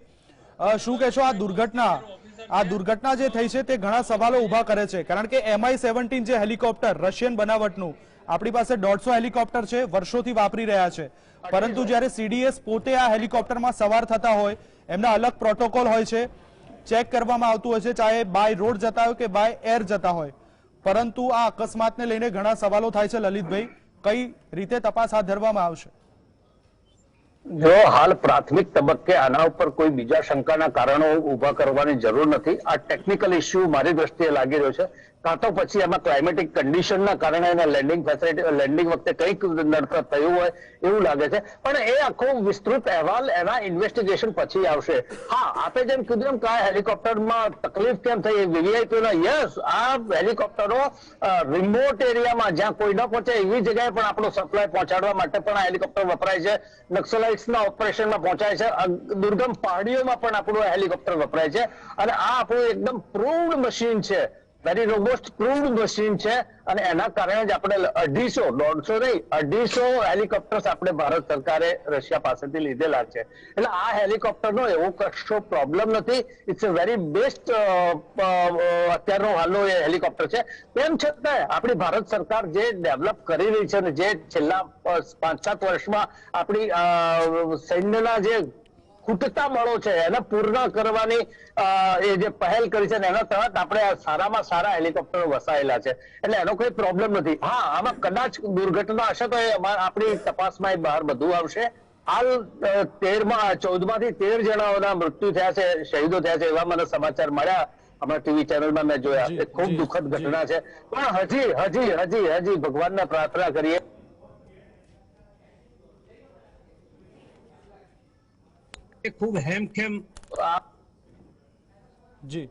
શું કહેશો આ દુર્ઘટના જે થઈ છે તે ઘણા સવાલો ઉભા કરે છે કારણ કે MI-17 જે હેલિકોપ્ટર રશિયન બનાવટનું આપણી પાસે 150 હેલિકોપ્ટર છે, વર્ષોથી વાપરી રહ્યા છે, પરંતુ જ્યારે CDS પોતે આ હેલિકોપ્ટરમાં સવાર થતા હોય એમના અલગ પ્રોટોકોલ હોય છે, ચેક કરવામાં આવતું હોય છે, ચાહે બાય રોડ જતા હોય કે બાય એર જતા હોય, પરંતુ આ અકસ્માતને લઈને ઘણા સવાલો થાય છે. લલિતભાઈ, કઈ રીતે તપાસ હાથ ધરવામાં આવશે? જો હાલ પ્રાથમિક તબક્કે આના ઉપર કોઈ બીજા શંકાના કારણો ઉભા કરવાની જરૂર નથી. આ ટેકનિકલ ઇસ્યુ મારી દ્રષ્ટિએ લાગી રહ્યો છે. કાં તો પછી એમાં ક્લાઇમેટિક કન્ડિશનના કારણે એના લેન્ડિંગ વખતે કંઈક નડતર થયું હોય એવું લાગે છે. પણ એ આખો વિસ્તૃત અહેવાલ એના ઇન્વેસ્ટિગેશન પછી આવશે. હા, આપે જેમ કીધું એમ કે આ હેલિકોપ્ટરમાં તકલીફ કેમ થઈ VVIPના, યસ, આ હેલિકોપ્ટરો રિમોટ એરિયામાં જ્યાં કોઈ ન પહોંચે એવી જગ્યાએ પણ આપણો સપ્લાય પહોંચાડવા માટે પણ આ હેલિકોપ્ટર વપરાય છે. નક્સલાઇટ્સના ઓપરેશનમાં પહોંચાય છે. દુર્ગમ પહાડીઓમાં પણ આપણું હેલિકોપ્ટર વપરાય છે અને આ આપણું એકદમ પ્રૂવડ મશીન છે. વેરી રોબોસ્ટ ક્રૂડ મશીન છે અને એના કારણે જ આપણે 150 નહીં 250 હેલિકોપ્ટર્સ આપણે ભારત સરકારે રશિયા પાસેથી લીધેલા છે. એટલે આ હેલિકોપ્ટરનો એવો કશો પ્રોબ્લેમ નથી. ઇટ્સ અ વેરી બેસ્ટ અત્યારનો હાલનો એ હેલિકોપ્ટર છે. તેમ છતાં આપણી ભારત સરકાર જે ડેવલપ કરી રહી છે અને જે છેલ્લા 5-7 વર્ષમાં આપણી સૈન્યના જે ખૂટતા મળો છે એને પૂર્ણ કરવાની એ જે પહેલ કરી છે એના તહત આપણે સારામાં સારા હેલિકોપ્ટરો વસાયેલા છે. એટલે એનો કોઈ પ્રોબ્લેમ નથી. હા, આમાં કદાચ દુર્ઘટના હશે તો એ આપણી તપાસમાં બહાર બધું આવશે. હાલ 14માંથી 13 જણાઓના મૃત્યુ થયા છે, શહીદો થયા છે એવા મને સમાચાર મળ્યા. અમારા ટીવી ચેનલમાં મેં જોયા. એ ખૂબ દુઃખદ ઘટના છે. પણ હજી ભગવાનને પ્રાર્થના કરીએ ખૂબ હેમખેમ. જી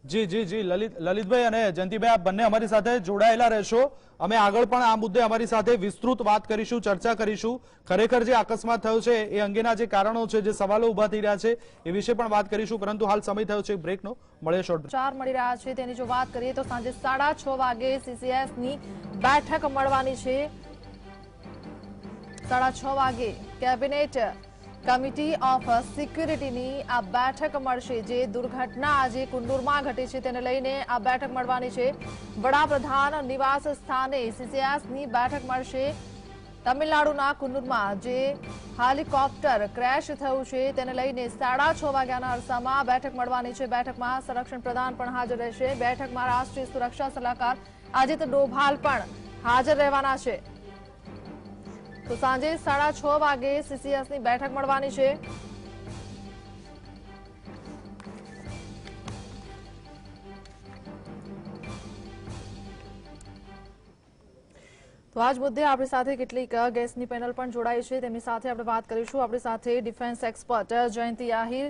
જી જી જી લલિતભાઈ અને જયંતિભાઈ, આપ બંને અમારી સાથે જોડાયેલા રહેશો. અમે આગળ પણ આ મુદ્દે અમારી સાથે વિસ્તૃત વાત કરીશું, ચર્ચા કરીશું. ખરેખર જે અકસ્માત થયો છે એ અંગેના જે કારણો છે, જે સવાલો ઉભા થઈ રહ્યા છે એ વિશે પણ વાત કરીશું. પરંતુ હાલ સમય થયો છે બ્રેકનો. મળે શોર્ટ ચાર મળી રહ્યા છે તેની જો વાત કરીએ તો સાંજે 6:30 વાગે CCS ની બેઠક મળવાની છે. 6:30 વાગે કેબિનેટ કમિટી ઓફ સિક્યુરિટીની આ બેઠક મળશે. જે દુર્ઘટના આજે કુન્નુરમાં ઘટી છે તેને લઈને આ બેઠક મળવાની છે. વડાપ્રધાન નિવાસ સ્થાને CCSની બેઠક મળશે. તમિલનાડુના કુન્નુરમાં જે હેલિકોપ્ટર ક્રેશ થયું છે તેને લઈને 6:30 વાગ્યાના અરસામાં બેઠક મળવાની છે. બેઠકમાં સંરક્ષણ પ્રધાન પણ હાજર રહેશે. બેઠકમાં રાષ્ટ્રીય સુરક્ષા સલાહકાર અજીત ડોભાલ પણ હાજર રહેવાના છે. તો સાંજે 6:30 વાગે CCSની બેઠક મળવાની છે. તો આજ મુદ્દે આપણી સાથે કેટલીક ગેસ્ટની પેનલ પણ જોડાઈ છે, તેમની સાથે આપણે વાત કરીશું. આપણી સાથે ડિફેન્સ એક્સપર્ટ જયંતિ આહિર,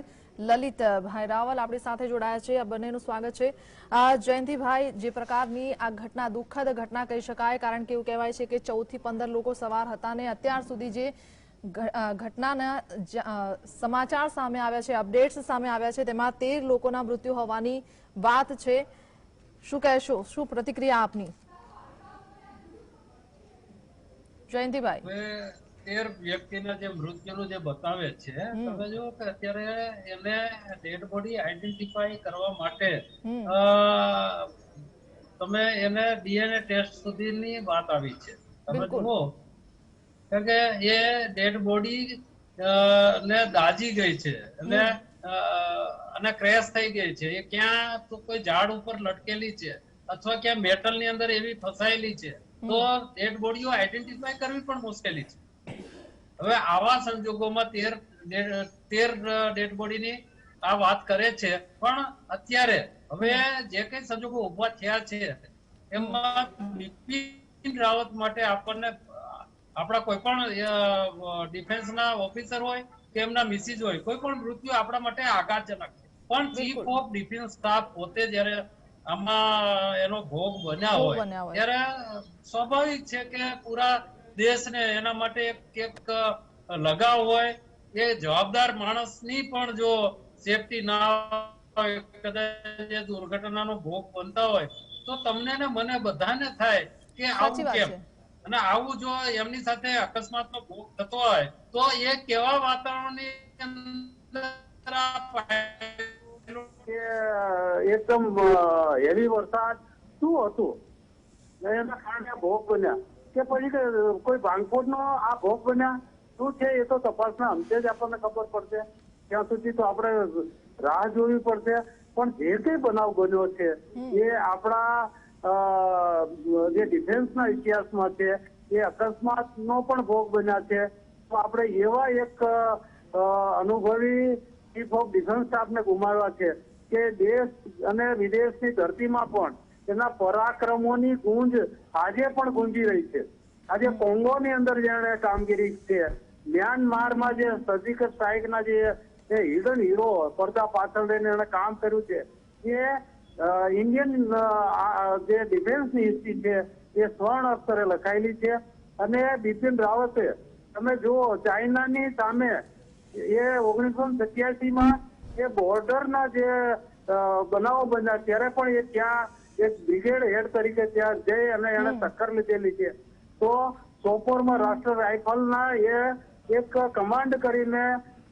લલિતભાઈ રાવલ આપણી સાથે જોડાયા છે. આ બંનેનું સ્વાગત છે. જયંતિભાઈ, જે પ્રકારની આ ઘટના દુઃખદ ઘટના કહી શકાય, કારણ કે એવું કહેવાય છે કે 14 થી 15 લોકો સવાર હતા ને અત્યાર સુધી જે ઘટનાના સમાચાર સામે આવ્યા છે, અપડેટ્સ સામે આવ્યા છે, તેમાં 13 લોકોના મૃત્યુ હોવાની વાત છે. શું કહેશો, શું પ્રતિક્રિયા આપની? જયંતિભાઈ, 13 વ્યક્તિના જે મૃત્યુનું જે બતાવે છે, તમે જુઓ કે અત્યારે એને ડેડ બોડી આઈડેન્ટિફાઈ કરવા માટે તમે એને DNA ટેસ્ટ સુધીની વાત આવી છે. તમે જુઓ કે એ ડેડ બોડી ને દાજી ગઈ છે અને ક્રેશ થઈ ગઈ છે. એ ક્યાં તો કોઈ ઝાડ ઉપર લટકેલી છે અથવા ક્યાં મેટલ ની અંદર એવી ફસાયેલી છે તો ડેડ બોડીઓ આઈડેન્ટિફાઈ કરવી પણ મુશ્કેલી છે. હવે આવા સંજોગોમાં 13 ડેડ બોડીની આ વાત કરે છે. પણ અત્યારે હવે જે કઈ સંજોગો ઉભા થયા છે એમાં બિપિન રાવત માટે આપણને આપણા કોઈ પણ ડિફેન્સના ઓફિસર હોય કે એમના મિસિસ હોય, કોઈ પણ મૃત્યુ આપણા માટે આઘાતજનક છે. પણ ચીફ ઓફ ડિફેન્સ સ્ટાફ પોતે જયારે આમાં એનો ભોગ બન્યા હોય ત્યારે સ્વાભાવિક છે કે પૂરા દેશને એના માટે એક લગાવ હોય. એ જવાબદાર માણસની પણ જો સેફટી ના હોય, કદાચ એ દુર્ઘટનાનો ભોગ બનતા હોય તો તમને ને મને બધાને થાય કે આવું કેમ, અને આવું જો એમની સાથે અકસ્માતનો ભોગ થતો હોય તો એ કેવા વાતાવરણની એકદમ હેવી વરસાદ શું હતું એના કારણે ભોગ બન્યા કે પછી કોઈ ભાંગફોડનો આ ભોગ બન્યા શું છે એ તો તપાસના અંતે જ આપણને ખબર પડશે. ત્યાં સુધી તો આપણે રાહ જોવી પડશે. પણ જે કઈ બનાવ બન્યો છે એ આપણા જે ડિફેન્સના ઇતિહાસમાં છે એ અકસ્માતનો પણ ભોગ બન્યા છે. તો આપણે એવા એક અનુભવી ચીફ ઓફ ડિફેન્સ સ્ટાફને ગુમાવ્યા છે કે દેશ અને વિદેશની ધરતીમાં પણ એના પરાક્રમોની ગુંજ આજે પણ ગુંજી રહી છે. આજે કોંગોની અંદર જેણે કામગીરી છે, મ્યાનમારમાં જે સર્જિકલ સ્ટ્રાઇકના જે હિડન હીરો પડદા પાછળ રહીને એને કામ કર્યું છે, એ ઇન્ડિયન જે ડિફેન્સની હિસ્ટ્રી છે એ સ્વર્ણ અક્ષરે લખાયેલી છે. અને બિપિન રાવતે તમે જુઓ ચાઇનાની સામે એ 1987માં એ બોર્ડરના જે બનાવો બન્યા ત્યારે પણ એ ત્યાં એક બ્રિગેડ હેડ તરીકે ત્યાં જઈ અને એને ટક્કર લીધેલી છે. તો સોપોરમાં રાષ્ટ્ર રાઇફલના એ એક કમાન્ડ કરીને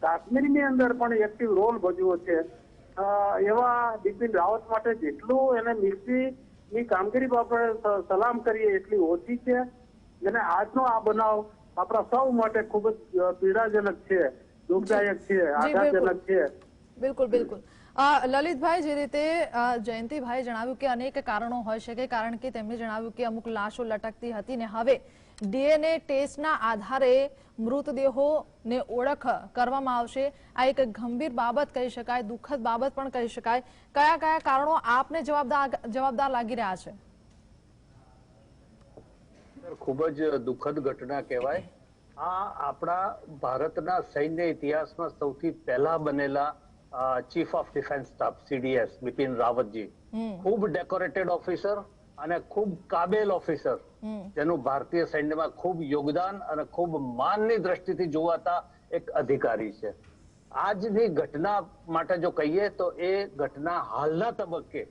કાશ્મીરની અંદર પણ એક્ટિવ રોલ ભજવ્યો છે. એવા બિપિન રાવત માટે જેટલું એને મિલિટરીની કામગીરી બાબતે સલામ કરીએ એટલી ઓછી છે. અને આજનો આ બનાવ આપણા સૌ માટે ખૂબ જ પીડાજનક છે, દુઃખદાયક છે, આઘાતજનક છે. બિલકુલ બિલકુલ. લલિતભાઈ, જે રીતે જયંતિભાઈ જણાવ્યું કે અનેક કારણો હોઈ શકે, કારણ કે તેમણે જણાવ્યું કે અમુક લાશો લટકતી હતી ને હવે ડીએનએ ટેસ્ટના આધારે મૃતદેહોને ઓળખ કરવામાં આવશે. આ એક ગંભીર બાબત કહી શકાય, દુઃખદ બાબત પણ કહી શકાય. કયા કયા કારણો આપને જવાબદાર લાગી રહ્યા છે? ખૂબ જ દુઃખદ ઘટના કહેવાય. આ આપણા ભારતના સૈન્ય ઇતિહાસમાં સૌથી પહેલા બનેલા chief of defence staff CDS Bipin Rawatji, ખૂબ ડેકોરેટેડ ઓફિસર અને ખૂબ કાબેલ ઓફિસર, જેનું ભારતીય સૈન્યમાં ખૂબ યોગદાન અને ખૂબ માનની દ્રષ્ટિથી જોવાતા એક અધિકારી છે. આજની ઘટના માટે જો કહીએ તો એ ઘટના હાલના તબક્કે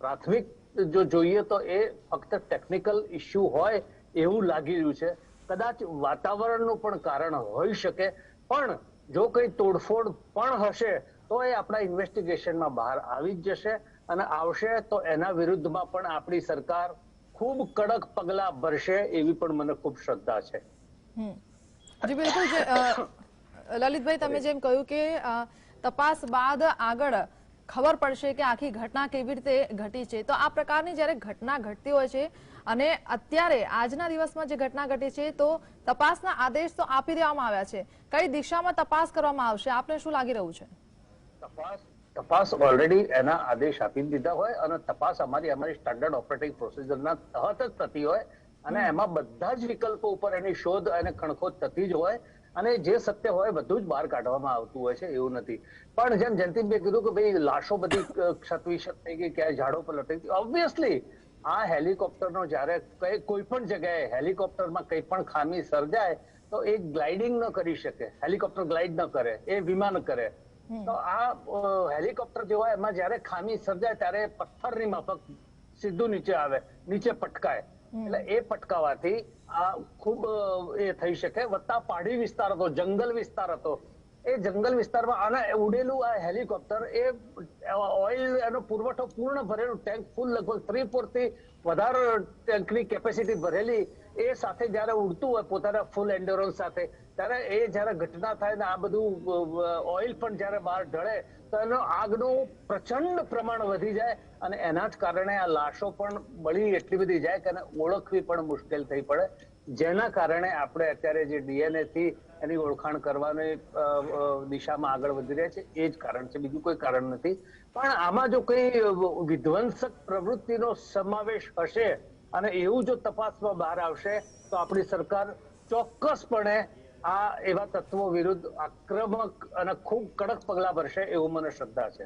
પ્રાથમિક જો જોઈએ તો એ ફક્ત ટેકનિકલ ઇસ્યુ હોય એવું લાગી રહ્યું છે. કદાચ વાતાવરણનું પણ કારણ હોઈ શકે, પણ જો કઈ તોડફોડ પણ હશે તો એ આપણા ઇન્વેસ્ટિગેશનમાં બહાર આવી જ જશે અને આવશે તો એના વિરુદ્ધમાં પણ આપણી સરકાર ખૂબ કડક પગલા ભરશે એવી પણ મને ખૂબ શ્રદ્ધા છે. જી બિલકુલ. લલિતભાઈ, તમે જેમ કહ્યું કે તપાસ બાદ આગળ ખબર પડશે કે આખી ઘટના કેવી રીતે ઘટી છે, તો આ પ્રકારની જ્યારે ઘટના ઘટતી હોય છે અને અત્યારે આજના દિવસમાં જે ઘટના ઘટી છે તો તપાસના આદેશ તો આપી દેવામાં આવ્યા છે, કઈ દિશામાં તપાસ કરવામાં આવશે, આપને શું લાગી રહ્યું છે? તપાસ ઓલરેડી એના આદેશ આપી દીધા હોય અને તપાસ અમારી સ્ટાન્ડર્ડ ઓપરેટિંગ પ્રોસિજરના તહત જ થતી હોય અને એમાં બધા જ વિકલ્પો ઉપર એની શોધ અને ખણખોદ થતી જ હોય અને જે સત્ય હોય બધું જ બહાર કાઢવામાં આવતું હોય છે, એવું નથી. પણ જેમ જયંતિભાઈ કીધું કે ભાઈ લાશો બધી ક્ષતવિક્ષત થઈ ગઈ, ક્યાંય ઝાડો પર લટકી ગઈ, ઓબ્વિયસલી આ હેલિકોપ્ટરનો જ્યારે કોઈ પણ જગ્યાએ હેલિકોપ્ટરમાં કંઈ પણ ખામી સર્જાય તો એ ગ્લાઇડિંગ ન કરી શકે, હેલિકોપ્ટર ગ્લાઇડ ન કરે, એ વિમાન કરે. તો આ હેલિકોપ્ટર જે હોય એમાં જયારે ખામી સર્જાય ત્યારે પથ્થરની માફક સીધું નીચે આવે, નીચે પટકાય. એટલે એ પટકાવાથી આ ખૂબ એ થઈ શકે. વત્તા પહાડી વિસ્તાર હતો, જંગલ વિસ્તાર હતો, એ જંગલ વિસ્તારમાં આના ઉડેલું આ હેલિકોપ્ટર એ ઓઇલ એનો પુરવઠો પૂર્ણ ભરેલું ટેન્ક ફૂલ, લગભગ 3/4 થી વધારે ટેન્કની કેપેસિટી ભરેલી, એ સાથે જયારે ઉડતું હોય પોતાના ફૂલ એન્ડોરન્સ સાથે, ત્યારે એ જયારે ઘટના થાય ને આ બધું ઓઇલ પણ જયારે બહાર ઢળે તો એનો આગનું પ્રચંડ પ્રમાણ વધી જાય અને એના જ કારણે આ લાશો પણ બળી એટલી બધી જાય કે ઓળખવી પણ મુશ્કેલ થઈ પડે. જેના કારણે આપણે અત્યારે જે DNA થી એની ઓળખાણ કરવાની દિશામાં આગળ વધી રહ્યા છે એ જ કારણ છે, બીજું કોઈ કારણ નથી. પણ આમાં જો કઈ વિધ્વંસક પ્રવૃત્તિનો સમાવેશ હશે અને એવું જો તપાસમાં બહાર આવશે તો આપણી સરકાર ચોક્કસપણે આ એવા તત્વો વિરુદ્ધ આક્રમક અને ખૂબ કડક પગલા ભરશે એવું મને શ્રદ્ધા છે.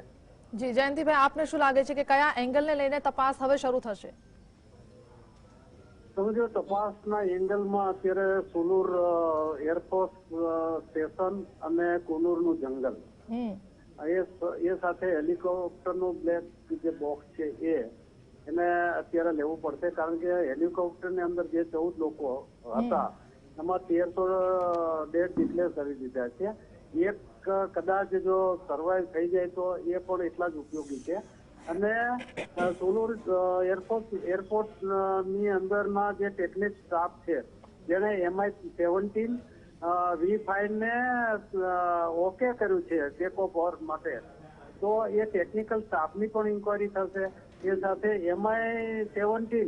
જી જયંતિભાઈ, આપને શું લાગે છે કે કયા એંગલને લઈને તપાસ હવે શરૂ થશે? સમજો તપાસના એંગલમાં અત્યારે સુનુર એરફોર્સ સ્ટેશન અને કુનુરનું જંગલ, એ સાથે હેલિકોપ્ટરનું બ્લેક જે બોક્સ છે એને અત્યારે લેવું પડશે, કારણ કે હેલિકોપ્ટરની અંદર જે 14 લોકો હતા એમાં 1300 ડેડ ડિક્લેર કરી દીધા છે. એક કદાચ જો સર્વાઈવ થઈ જાય તો એ પણ એટલા જ ઉપયોગી છે. અને સોલુર એરપોર્ટ ની અંદરના જે ટેકનિક સ્ટાફ છે જેને MI-17 V5 ને ઓકે કર્યું છે ટેક ઓફ ઓર માટે, તો એ ટેકનિકલ સ્ટાફની પણ ઇન્કવાયરી થશે. એ સાથે MI-17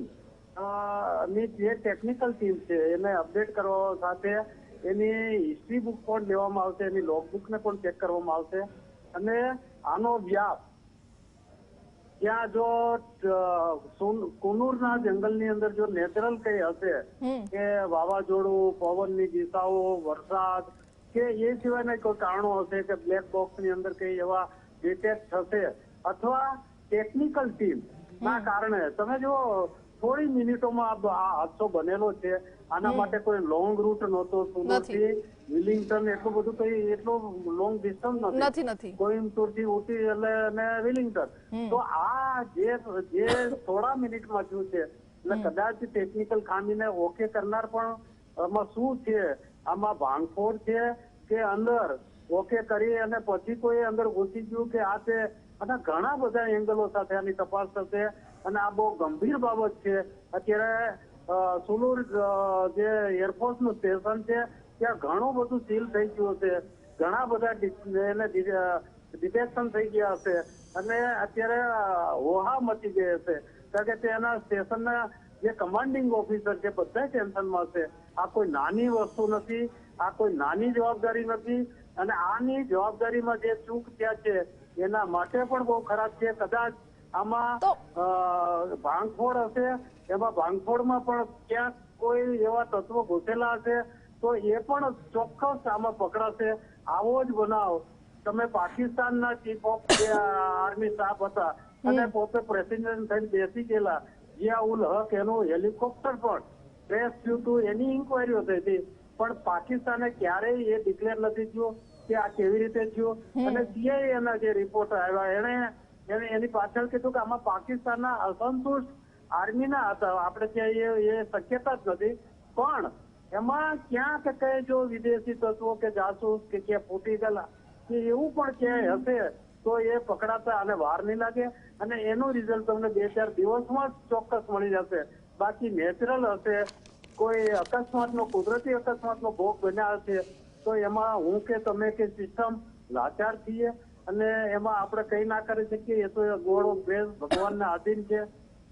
ની જે ટેકનિકલ ટીમ છે એને અપડેટ કરવા સાથે એની હિસ્ટ્રી બુક પણ લેવામાં આવશે, એની લોગ બુકને પણ ચેક કરવામાં આવશે. અને આનો વ્યાપ ત્યાં જો કુનુરના જંગલની અંદર જો નેચરલ કઈ હશે કે વાવાઝોડું, પવનની દિશાઓ, વરસાદ કે એ સિવાયના કોઈ કારણો હશે કે બ્લેક બોક્સની અંદર કઈ એવા ડિટેક્ટ થશે અથવા ટેકનિકલ ટીમ ના કારણે, તમે જો થોડી મિનિટોમાં આ હાદસો બનેલો છે. આના માટે કોઈ લોંગ રૂટ નહોતો, સુરતથી વિલિંગ્ટન એટલું બધું કઈ એટલું લોંગ ડિસ્ટન્સ નથી. કોઈમ્બતુર થી ઉટી અને વિલિંગ્ટન. તો આ જે થોડા મિનિટમાં થયું છે એટલે કદાચ ટેકનિકલ ખામીને ઓકે કરનાર પણ આમાં શું છે, આમાં ભાંગફોડ છે કે અંદર ઓકે કરી અને પછી કોઈ અંદર ઘૂસી ગયું કે આ તે, અને ઘણા બધા એંગલો સાથે આની તપાસ થશે. અને આ બહુ ગંભીર બાબત છે. અત્યારે સુલુર જે એરફોર્સ નું સ્ટેશન છે ત્યાં ઘણું બધું સીલ થઈ ગયું છે, ઘણા બધા ડિટેક્શન થઈ ગયા હશે અને અત્યારે હોહા મચી ગઈ હશે, કારણ કે તેના સ્ટેશનના જે કમાન્ડિંગ ઓફિસર છે બધા ટેન્શનમાં છે. આ કોઈ નાની વસ્તુ નથી, આ કોઈ નાની જવાબદારી નથી, અને આની જવાબદારીમાં જે ચૂક થયા છે એના માટે પણ બહુ ખરાબ છે. કદાચ આમાં ભાંગફોડ હશે, એમાં ભાંગફોડમાં પણ ક્યાંક કોઈ એવા તત્વો ઘૂસેલા હશે તો એ પણ ચોક્કસ આમાં પકડાશે. આવો જ બનાવ તમે પાકિસ્તાનના ચીફ ઓફ આર્મી સ્ટાફ હતા અને પોતે પ્રેસિડેન્ટ થઈને બેસી ગયેલા જિયાઉલ હક, એનું હેલિકોપ્ટર પણ ક્રેશ થયું હતું, એની ઇન્કવાયરીઓ થઈ હતી, પણ પાકિસ્તાને ક્યારેય એ ડિક્લેર નથી થયું કે આ કેવી રીતે થયું. અને સીઆઈએ ના જે રિપોર્ટ આવ્યા એને એની પાછળ કીધું કે આમાં પાકિસ્તાનના અસંતુષ્ટ આર્મીના હતા, આપણે ત્યાં એ શક્યતા જ નથી. પણ એમાં ક્યાંક કઈ જો વિદેશી તત્વો કે જાસૂસ કે ક્યાં ફૂટી ગયેલા કે એવું પણ ક્યાંય હશે તો એ પકડાતા અને વાર નહીં લાગે, અને એનું રિઝલ્ટ તમને 2-4 દિવસમાં જ ચોક્કસ મળી જશે. બાકી નેચરલ હશે, કોઈ અકસ્માતનો કુદરતી અકસ્માતનો ભોગ બન્યા હશે તો એમાં હું કે તમે કે સિસ્ટમ લાચાર છીએ અને એમાં આપણે કઈ ના કરી શકીએ. એ તો ગોળો ભેસ ભગવાનના આધીન છે.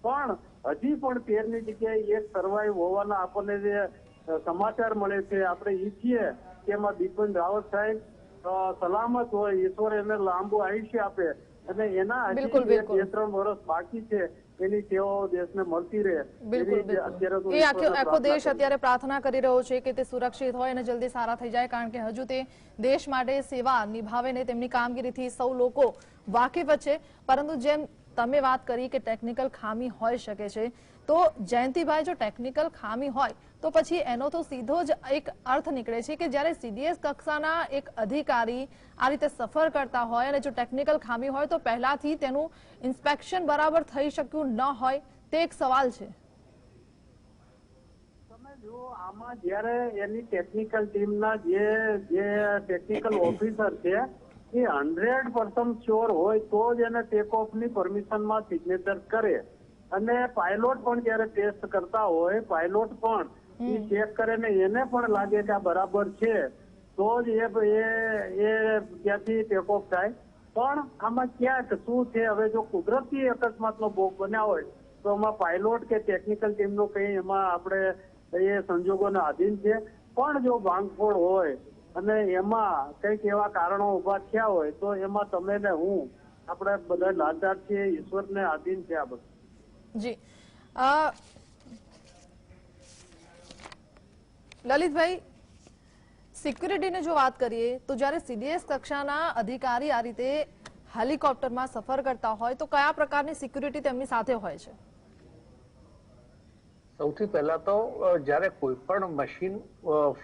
પણ હજી પણ 13ની જગ્યાએ એક સર્વાઈવ હોવાના આપણને જે સમાચાર મળે છે, આપણે ઈચ્છીએ કે એમાં બિપિન રાવત સાહેબ સલામત હોય, ઈશ્વર એને લાંબુ આયુષ્ય આપે અને એના હજી 2-3 વર્ષ બાકી છે, એની સેવાઓ દેશને મળતી રહે. એ આખો દેશ અત્યારે પ્રાર્થના કરી રહ્યો છે કે તે સુરક્ષિત હોય અને જલ્દી સારા થઈ જાય, કારણ કે હજુ તે દેશ માટે સેવા નિભાવે ને તેમની કામગીરીથી સૌ લોકો વાકેફ છે. પરંતુ જેમ તમે વાત કરી કે ટેકનિકલ ખામી હોઈ શકે છે, તો જયંતિભાઈ, જો ટેકનિકલ ખામી હોય તો પછી એનો તો સીધો જ એક અર્થ નીકળે છે કે જ્યારે સીડીએસ કક્ષાના એક અધિકારી આ રીતે સફર કરતા હોય અને જો ટેકનિકલ ખામી હોય તો પહેલાથી તેનું ઇન્સ્પેક્શન બરાબર થઈ શક્યું ન હોય, તે એક સવાલ છે. તમે જો આમાં જ્યારે એની ટેકનિકલ ટીમના જે ટેકનિકલ ઓફિસર છે એ 100% શ્યોર હોય તો જ એને ટેક ઓફની પરમિશનમાં સિગ્નેચર કરે. અને પાયલોટ પણ જયારે ટેસ્ટ કરતા હોય, પાયલોટ પણ એ ચેક કરે ને એને પણ લાગે કે આ બરાબર છે તો જ એ ત્યાંથી ટેક ઓફ થાય. પણ આમાં ક્યાંક શું છે, હવે જો કુદરતી અકસ્માતનો ભોગ બન્યા હોય તો આમાં પાયલોટ કે ટેકનિકલ ટીમનો કઈ એમાં આપણે એ સંજોગોના આધીન છે. પણ જો ભાંગફોડ હોય અને એમાં કઈક એવા કારણો ઉભા થયા હોય તો એમાં તમે ને હું આપણે બધા લાચાર છીએ, ઈશ્વરને આધીન છે આ બધું. જી લલિતભાઈ, સિક્યુરિટીની જો વાત કરીએ તો જ્યારે સીડીએસ કક્ષાના અધિકારી આ રીતે હેલિકોપ્ટરમાં સફર કરતા હોય તો કયા પ્રકારની સિક્યુરિટી તેમની સાથે હોય છે? સૌથી પહેલા તો જ્યારે કોઈ પણ મશીન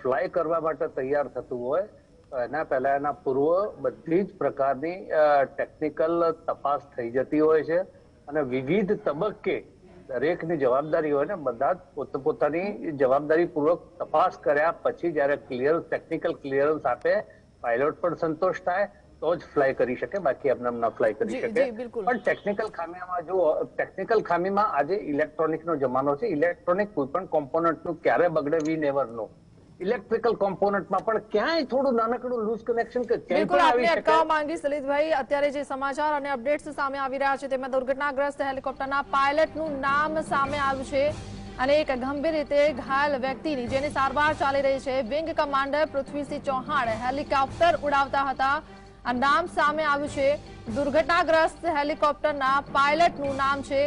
ફ્લાય કરવા માટે તૈયાર થતું હોય એના પહેલા એના પૂર્વ બધી જ પ્રકારની ટેકનિકલ તપાસ થઈ જતી હોય છે અને વિવિધ તબક્કે દરેકની જવાબદારી હોય ને બધા જ પોતાની જવાબદારી પૂર્વક તપાસ કર્યા પછી જયારે ટેકનિકલ ક્લિયરન્સ આપે, પાયલોટ પણ સંતોષ થાય તો જ ફ્લાય કરી શકે, બાકી એમને ન ફ્લાય કરી શકે. પણ ટેકનિકલ ખામીમાં જો ટેકનિકલ ખામીમાં આજે ઇલેક્ટ્રોનિકનો જમાનો છે. ઇલેક્ટ્રોનિક કોઈ પણ કોમ્પોનન્ટનું ક્યારે બગડે વી નેવર નો. ઇલેક્ટ્રિકલ કોમ્પોનન્ટમાં પણ ક્યાંય થોડું નાનકડું લૂઝ કનેક્શન કે ક્યાંય પણ આવી શકે. અટકાવવા માંગીશ લલિતભાઈ, અત્યારે જે સમાચાર અને અપડેટ્સ સામે આવી રહ્યા છે તેમાં દુર્ઘટનાગ્રસ્ત હેલિકોપ્ટરના પાયલટનું નામ સામે આવ્યું છે અને એક ગંભીર રીતે ઘાયલ વ્યક્તિની જેની સારવાર ચાલી રહી છે. Wing commander Prithvisinh Chauhan helicopter ઉડાવતા હતા, આ નામ સામે આવ્યું છે. દુર્ઘટનાગ્રસ્ત હેલિકોપ્ટરના પાયલટનું નામ છે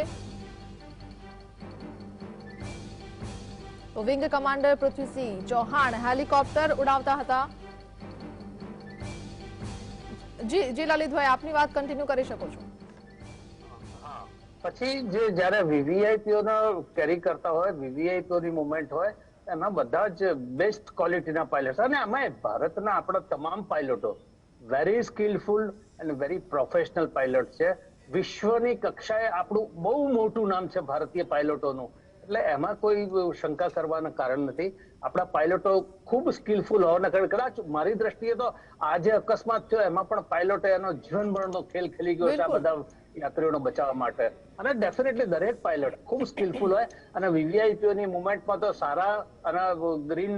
તો wing commander Prithvisinh Chauhan helicopter ઉડાવતા હતા. જી લલિતભાઈ, આપની વાત કન્ટિન્યુ કરી શકો છો. પછી જયારે વીવીઆઈપીઓ કેરી કરતા હોય, વીવીઆઈપીઓની મુવમેન્ટ હોય, એમાં બધા જ બેસ્ટ ક્વોલિટીના પાયલટ, અને એમાં ભારતના આપણા તમામ પાયલટો વેરી સ્કિલફુલ અને વેરી પ્રોફેશનલ પાયલટ છે. વિશ્વની કક્ષાએ આપણું બહુ મોટું નામ છે ભારતીય પાયલટોનું, એટલે એમાં કોઈ શંકા કરવાનું કારણ નથી. આપણા પાયલટો ખૂબ સ્કિલફુલ હોવાના કારણે કદાચ મારી દ્રષ્ટિએ તો આજે અકસ્માત થયો એમાં પણ પાયલોટે એનો જીવન મરણનો ખેલ ખેલી ગયો છે આ બધા યાત્રીઓને બચાવવા માટે. અને ડેફિનેટલી દરેક પાયલટ ખૂબ સ્કિલફુલ હોય, અને વીવીઆઈપીઓની મુવમેન્ટમાં તો સારા અને ગ્રીન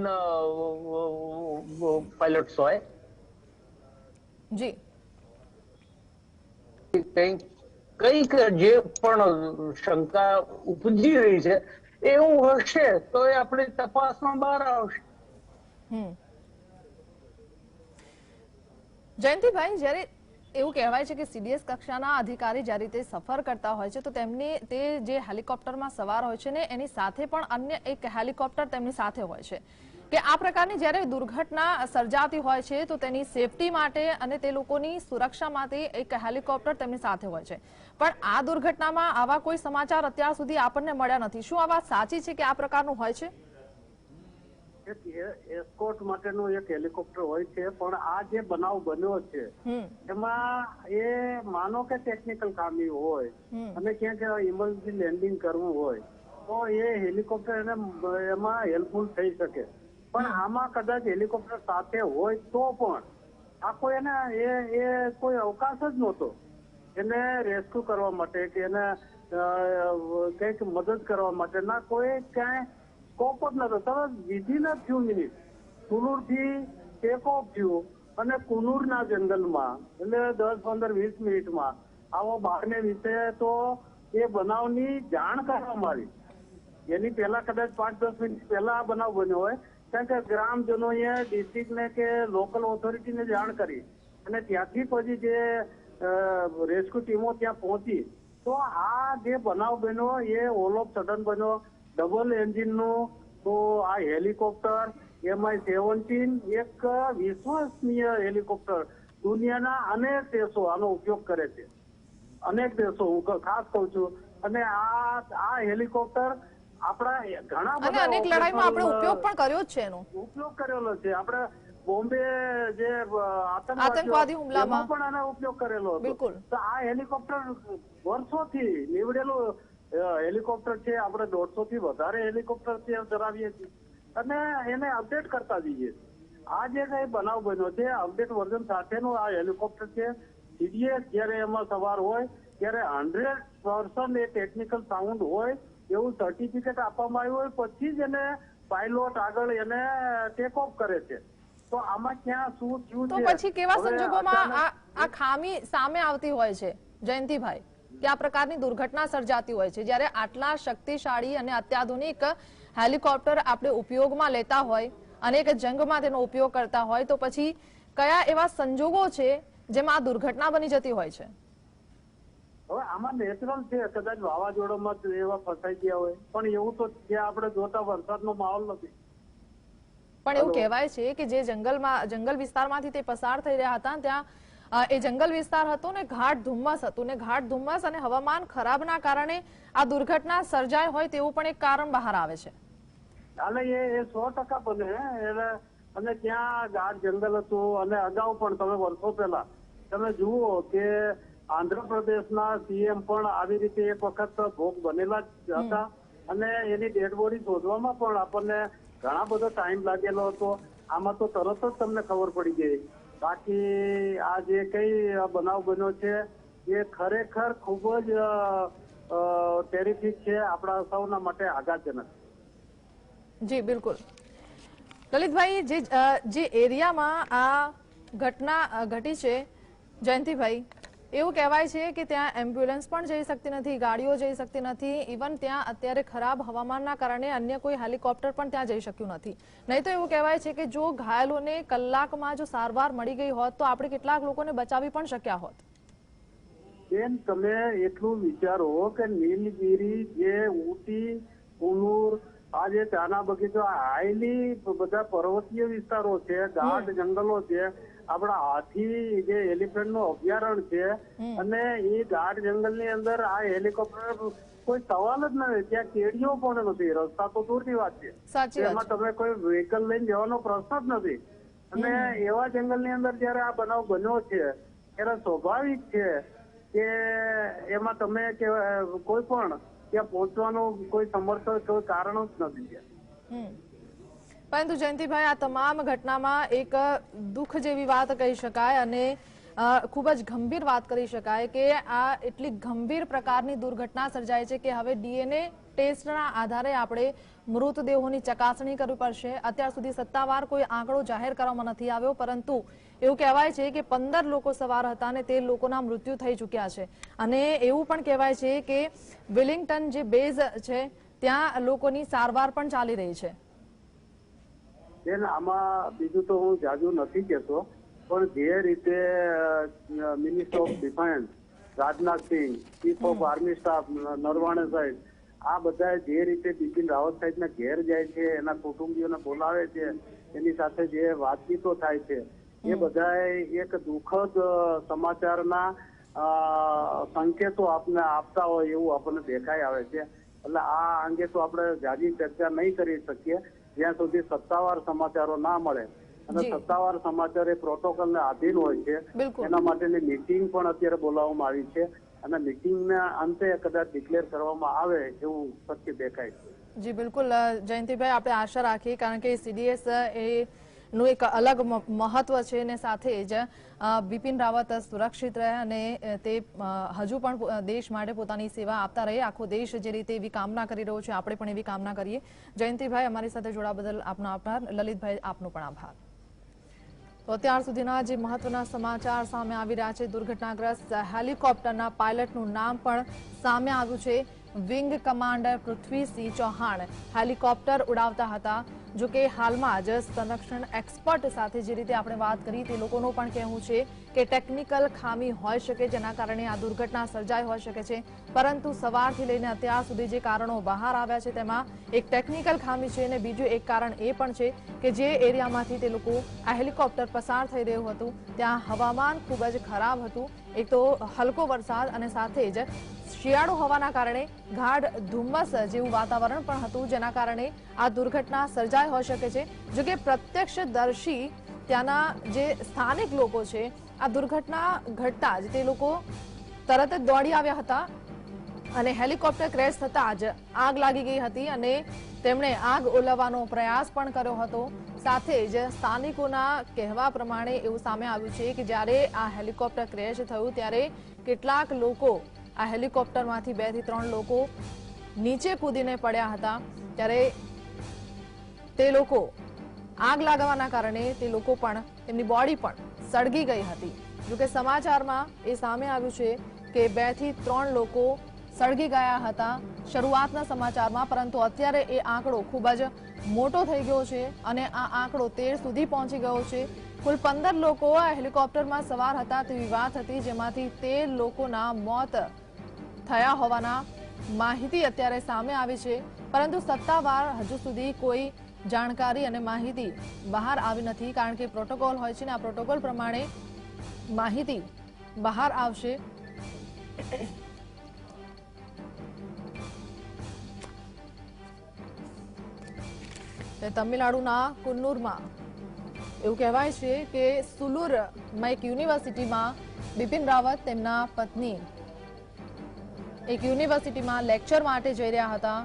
પાયલટ્સ હોય. જી, કંઈક જે પણ શંકા ઉપજી રહી છે એવું હશે તો એ આપણી તપાસમાં બહાર આવશે. જયંતિભાઈ, જ્યારે એવું કહેવાય છે કે સીડીએસ કક્ષાના અધિકારી જ્યારે રીતે સફર કરતા હોય છે તો તેમની તે જે હેલિકોપ્ટરમાં સવાર હોય છે ને એની સાથે પણ અન્ય એક હેલિકોપ્ટર તેમની સાથે હોય છે, કે આ પ્રકારની જ્યારે દુર્ઘટના સર્જાતી હોય છે તો તેની સેફટી માટે અને તે લોકોની સુરક્ષા માટે એક હેલિકોપ્ટર તેમની સાથે હોય છે. પણ આ દુર્ઘટનામાં આવા કોઈ સમાચાર અત્યાર સુધી આપણને મળ્યા નથી. શું આ વાત સાચી છે કે આ પ્રકારનું હોય છે? એસ્કોર્ટ માટેનું એક હેલિકોપ્ટર હોય છે, પણ આ જે બનાવ બન્યો છે એમાં એ માનો કે ટેકનિકલ ખામી હોય અને ક્યાંક ઇમરજન્સી લેન્ડિંગ કરવું હોય તો એ હેલિકોપ્ટર એને એમાં હેલ્પફુલ થઈ શકે. પણ આમાં કદાચ હેલિકોપ્ટર સાથે હોય તો પણ આ કોઈ એને એ કોઈ અવકાશ જ નહોતો એને રેસ્ક્યુ કરવા માટે કે એને કંઈક મદદ કરવા માટે ના કોઈ ક્યાંય સ્કોપ જ નતો. તરત વિધિન અ ફ્યુ મિનિટ કુનુર થી ટેક ઓફ થયું અને કુનુરના જંગલમાં એટલે 10-15-20 મિનિટમાં આવો બહારને વિશે તો એ બનાવની જાણ કરવામાં આવી. એની પહેલા કદાચ 5-10 મિનિટ પહેલા આ બનાવ બન્યો હોય, કારણ કે ગ્રામજનોએ ડિસ્ટ્રિક્ટને કે લોકલ ઓથોરિટીને જાણ કરી અને ત્યાંથી પછી જે રેસ્ક્યુ ટીમો ત્યાં પહોંચી તો આ જે બનાવ બન્યો એ ઓલ ઓફ સડન બન્યો. ડબલ એન્જિનનું તો આ હેલિકોપ્ટર MI-17 એક વિશ્વસનીય હેલિકોપ્ટર, દુનિયાના અનેક દેશો આનો ઉપયોગ કરે છે, અનેક દેશો હું ખાસ કહું છું. અને આ હેલિકોપ્ટર આપણા ઘણા બધા અનેક લડાઈમાં આપણે ઉપયોગ પણ કર્યો જ છે, એનો ઉપયોગ કરેલો છે. આપણે બોમ્બે જે આતંકવાદી હુમલામાં પણ આનો ઉપયોગ કરેલો હતો. તો આ હેલિકોપ્ટર વર્ષોથી નીવડેલું હેલિકોપ્ટર છે. આપણે 150 થી વધારે હેલિકોપ્ટર ધરાવીએ છીએ અને એને અપડેટ કરતા જઈએ. આ જે કઈ બનાવ બન્યો છે અપડેટ વર્ઝન સાથેનું આ હેલિકોપ્ટર છે. સીડીએસ જયારે એમાં સવાર હોય ત્યારે 100% એ ટેકનિકલ સાઉન્ડ હોય એવું સર્ટિફિકેટ આપવામાં આવ્યું હોય પછી જ એને પાયલોટ આગળ એને ટેક ઓફ કરે છે. તો આમાં ક્યાં શું થયું તો પછી કેવા સંજોગોમાં આ ખામી સામે આવતી હોય છે જયંતિભાઈ, કે આ પ્રકારની દુર્ઘટના સર્જાતી હોય છે જ્યારે આટલા શક્તિશાળી અને અત્યાધુનિક હેલિકોપ્ટર આપણે ઉપયોગમાં લેતા હોય, અનેક જંગમાં તેનો ઉપયોગ કરતા હોય, તો પછી કયા એવા સંજોગો છે જેમાં આ દુર્ઘટના બની જતી હોય છે? હવે આમાં નેચરલ છે, કદાચ વાવાઝોડામાં એવા ફસાઈ ગયા હોય, પણ એવું તો ત્યાં આપણે જોતા વરસાદનો માહોલ નથી. પણ એવું કહેવાય છે કે જે જંગલ વિસ્તારમાંથી તે પસાર થઈ રહ્યા હતા ત્યાં એ જંગલ વિસ્તાર હતો ને ઘાટ ધુમ્મસ હતું, ને ઘાટ ધુમ્મસ અને હવામાન ખરાબના કારણે આ દુર્ઘટના સર્જાય હોય તેવું પણ એક કારણ બહાર આવે છે. એટલે એ 100% બને. અને ત્યાં ગાઢ જંગલ હતું અને અગાઉ પણ તમે વર્ષો પહેલા તમે જુઓ કે આંધ્રપ્રદેશના સીએમ પણ આવી રીતે એક વખત ભોગ બનેલા જ હતા અને એની ડેડ બોડી શોધવામાં પણ આપણને ઘણા બધો ટાઈમ લાગેલો હતો. આમાં તો તરત જ તમને ખબર પડી ગઈ. બાકી આ જે કઈ બનાવ બન્યો છે એ ખરેખર ખૂબ જ ટેરિફિક છે, આપણા સૌના માટે આઘાતજનક. જી બિલકુલ. લલિતભાઈ, જે એરિયામાં આ ઘટના ઘટી છે જયંતિભાઈ, એવું કહેવાય છે કે ત્યાં એમ્બ્યુલન્સ પણ જઈ શકતી નથી, ગાડીઓ જઈ શકતી નથી, ઇવન ત્યાં અત્યારે ખરાબ હવામાનના કારણે અન્ય કોઈ હેલિકોપ્ટર પણ ત્યાં જઈ શક્યું નથી. નહીં તો એવું કહેવાય છે કે જો ઘાયલોને કલાકમાં જો સારવાર મળી ગઈ હોત તો આપણે કેટલાક લોકોને બચાવી પણ શક્યા હોત. બેન, તમે એટલું વિચારો કે નીલગિરી, જે ઊટી, કુનુર, આ જે ચાના બગીચો, હાઈલી બધા પર્વતીય વિસ્તારો છે, ગાઢ જંગલો છે આપણા હાથી જે એલિફન્ટ નું અભયારણ્ય છે અને એ ગાઢ જંગલ ની અંદર આ હેલિકોપ્ટર કોઈ સવાલ જ નથી. ત્યાં કેડીઓ પણ નથી, રસ્તા તો દૂરની વાત છે, સાચી વાત એમાં તમે કોઈ વ્હીકલ લઈને જવાનો પ્રશ્ન જ નથી. અને એવા જંગલ ની અંદર જયારે આ બનાવ બન્યો છે ત્યારે સ્વાભાવિક છે કે એમાં તમે કે કોઈ પણ ત્યાં પહોંચવાનું કોઈ સમર્થ કોઈ કારણ જ નથી ત્યાં. પરંતુ જયંતિભાઈ, આ તમામ ઘટનામાં એક દુઃખ જેવી વાત કહી શકાય અને ખૂબ જ ગંભીર વાત કરી શકાય કે આ એટલી ગંભીર પ્રકારની દુર્ઘટના સર્જાય છે કે હવે ડીએનએ ટેસ્ટના આધારે આપણે મૃતદેહોની ચકાસણી કરવી પડશે. અત્યાર સુધી સત્તાવાર કોઈ આંકડો જાહેર કરવામાં નથી આવ્યો, પરંતુ એવું કહેવાય છે કે 15 લોકો સવાર હતા અને 13 લોકોના મૃત્યુ થઈ ચૂક્યા છે. અને એવું પણ કહેવાય છે કે વિલિંગ્ટન જે બેઝ છે ત્યાં લોકોની સારવાર પણ ચાલી રહી છે. બેન, આમાં બીજું તો હું જાજુ નથી કહેતો, પણ જે રીતે minister of defence Rajnath Singh, chief of army staff Naravane સાહેબ, આ બધા જે રીતે બિપિન રાવત સાહેબના ઘેર જાય છે, એના કુટુંબીઓને બોલાવે છે, એની સાથે જે વાતચીતો થાય છે, એ બધા એક દુઃખદ સમાચારના સંકેતો આપને આપતા હોય એવું આપણને દેખાઈ આવે છે. એટલે આ અંગે તો આપણે જાજી ચર્ચા નહીં કરી શકીએ જ્યાં સુધી સત્તાવાર સમાચારો ના મળે. અને સત્તાવાર સમાચાર એ પ્રોટોકોલ ને આધીન હોય છે. એના માટેની મીટિંગ પણ અત્યારે બોલાવવામાં આવી છે અને મીટિંગના અંતે કદાચ ડિક્લેર કરવામાં આવે એવું શક્ય દેખાય છે. જી બિલકુલ જયંતિભાઈ, આપણે આશા રાખીએ, કારણ કે સીડીએસ નું એક અલગ મહત્વ છે અને સાથે જ બિપિન રાવત સુરક્ષિત રહે અને તે હજુ પણ દેશ માટે પોતાની સેવા આપતા રહે. આખો દેશ જે રીતે એવી કામના કરી રહ્યો છે, આપણે પણ એવી કામના કરીએ. જયંતિભાઈ, અમારી સાથે જોડાવા બદલ આપનો આભાર. લલિતભાઈ, આપનો પણ આભાર. તો અત્યાર સુધીના જે મહત્વના સમાચાર સામે આવી રહ્યા છે, દુર્ઘટનાગ્રસ્ત હેલિકોપ્ટરના પાયલટનું નામ પણ સામે આવ્યું છે. Wing commander Prithvisinh Chauhan helicopter ઉડાવતા હતા. જો કે હાલમાં જ સંરક્ષણ એક્સપર્ટ સાથે જે રીતે આપણે વાત કરી તે લોકોનું પણ કહેવું છે કે ટેકનિકલ ખામી હોઈ શકે, જેના કારણે આ દુર્ઘટના સર્જાઈ હોઈ શકે છે. પરંતુ સવારથી લઈને અત્યાર સુધી જે કારણો બહાર આવ્યા છે તેમાં એક ટેકનિકલ ખામી છે અને બીજું એક કારણ એ પણ છે કે જે એરિયામાંથી તે લોકો આ હેલિકોપ્ટર પસાર થઈ રહ્યું હતું ત્યાં હવામાન ખૂબ જ ખરાબ હતું. એક તો હલકો વરસાદ અને સાથે જ શિયાળો હોવાના કારણે ગાઢ ધુમ્મસ જેવું વાતાવરણ પણ હતું, જેના કારણે આ દુર્ઘટના સર્જાઈ હોઈ શકે છે. જો કે પ્રત્યક્ષદર્શી ત્યાંના જે સ્થાનિક લોકો છે, આ દુર્ઘટના ઘટતા જ તે લોકો તરત જ દોડી આવ્યા હતા અને હેલિકોપ્ટર ક્રેશ થતા જ આગ લાગી ગઈ હતી અને તેમણે આગ ઓલવવાનો પ્રયાસ પણ કર્યો હતો. સાથે જ સ્થાનિકોના કહેવા પ્રમાણે એવું સામે આવ્યું છે કે જ્યારે આ હેલિકોપ્ટર ક્રેશ થયું ત્યારે કેટલાક લોકો આ હેલિકોપ્ટરમાંથી 2 થી 3 લોકો નીચે કૂદીને પડ્યા હતા. ત્યારે તે લોકો આગ લાગવાના કારણે તે લોકો પણ તેમની બોડી પણ સળગી ગઈ હતી. જોકે સમાચારમાં એ સામે આવ્યું છે કે 2 થી 3 લોકો સળગી ગયા હતા શરૂઆતના સમાચારમાં, પરંતુ અત્યારે એ આંકડો ખૂબ જ મોટો થઈ ગયો છે અને આ આંકડો 13 સુધી પહોંચી ગયો છે. કુલ 15 લોકો આ હેલિકોપ્ટરમાં સવાર હતા તેવી વાત હતી, જેમાંથી 13 લોકોના મોત થયા હોવાના માહિતી અત્યારે સામે આવી છે. પરંતુ સત્તાવાર હજુ સુધી કોઈ જાણકારી અને માહિતી બહાર આવી નથી, કારણ કે પ્રોટોકોલ હોય છે ને આ પ્રોટોકોલ પ્રમાણે માહિતી બહાર આવશે. તમિલનાડુના કુન્નુરમાં એવું કહેવાય છે કે સુલુરમાં એક યુનિવર્સિટીમાં બિપિન રાવત તેમના પત્ની એક યુનિવર્સિટીમાં લેક્ચર માટે જઈ રહ્યા હતા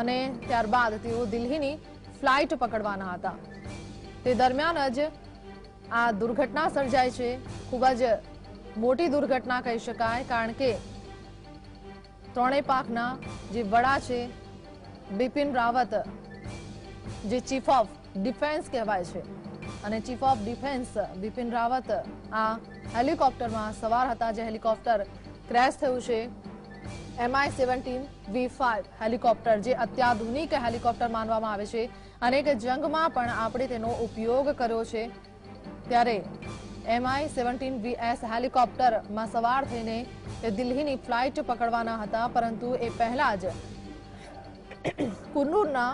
અને ત્યારબાદ તેઓ દિલ્હીની ફ્લાઇટ પકડવાના હતા. તે દરમિયાન જ આ દુર્ઘટના સર્જાય છે. ખૂબ જ મોટી દુર્ઘટના કહી શકાય, કારણ કે ત્રણેય પાકના જે વડા છે બિપિન રાવત, જે ચીફ ઓફ ડિફેન્સ કહેવાય છે, અને chief of defence Bipin Rawat આ હેલિકોપ્ટરમાં સવાર હતા. જે હેલિકોપ્ટર ક્રેશ થયું છે MI-17V5 હેલિકોપ્ટર, જે અત્યાધુનિક હેલિકોપ્ટર માનવામાં આવે છે. અનેક જંગમાં પણ આપણે તેનો ઉપયોગ કર્યો છે. ત્યારે MI-17VS હેલિકોપ્ટરમાં સવાર થઈને તે દિલ્હીની ફ્લાઇટ પકડવાના હતા, પરંતુ એ પહેલા જ કુન્નુરના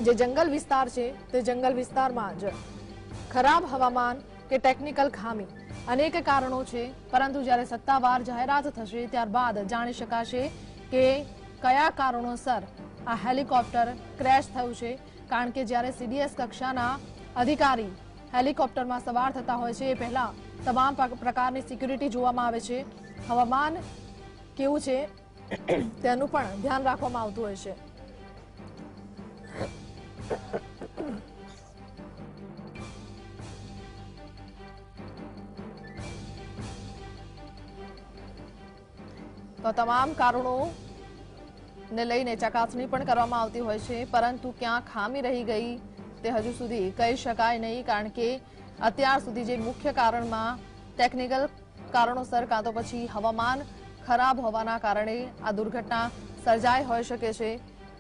જે જંગલ વિસ્તાર છે તે જંગલ વિસ્તારમાં જ ખરાબ હવામાન કે ટેકનિકલ ખામી, અનેક કારણો છે, પરંતુ જ્યારે સત્તાવાર જાહેરાત થશે ત્યારબાદ જાણી શકાશે કે કયા કારણોસર આ હેલિકોપ્ટર ક્રેશ થયું છે। કારણ કે જ્યારે સીડીએસ કક્ષાના અધિકારી હેલિકોપ્ટરમાં સવાર થતા હોય છે એ પહેલા તમામ પ્રકારની સિક્યુરિટી જોવામાં આવે છે, હવામાન કેવું છે તેનું પણ ધ્યાન રાખવામાં આવતું હોય છે। તો તમામ કારણોને લઈને ચકાસણી પણ કરવામાં આવતી હોય છે, પરંતુ ક્યાં ખામી રહી ગઈ તે હજુ સુધી કહી શકાય નહીં, કારણ કે અત્યાર સુધી જે મુખ્ય કારણમાં ટેકનિકલ કારણોસર કાં તો પછી હવામાન ખરાબ હોવાના કારણે આ દુર્ઘટના સર્જાઈ હોઈ શકે છે।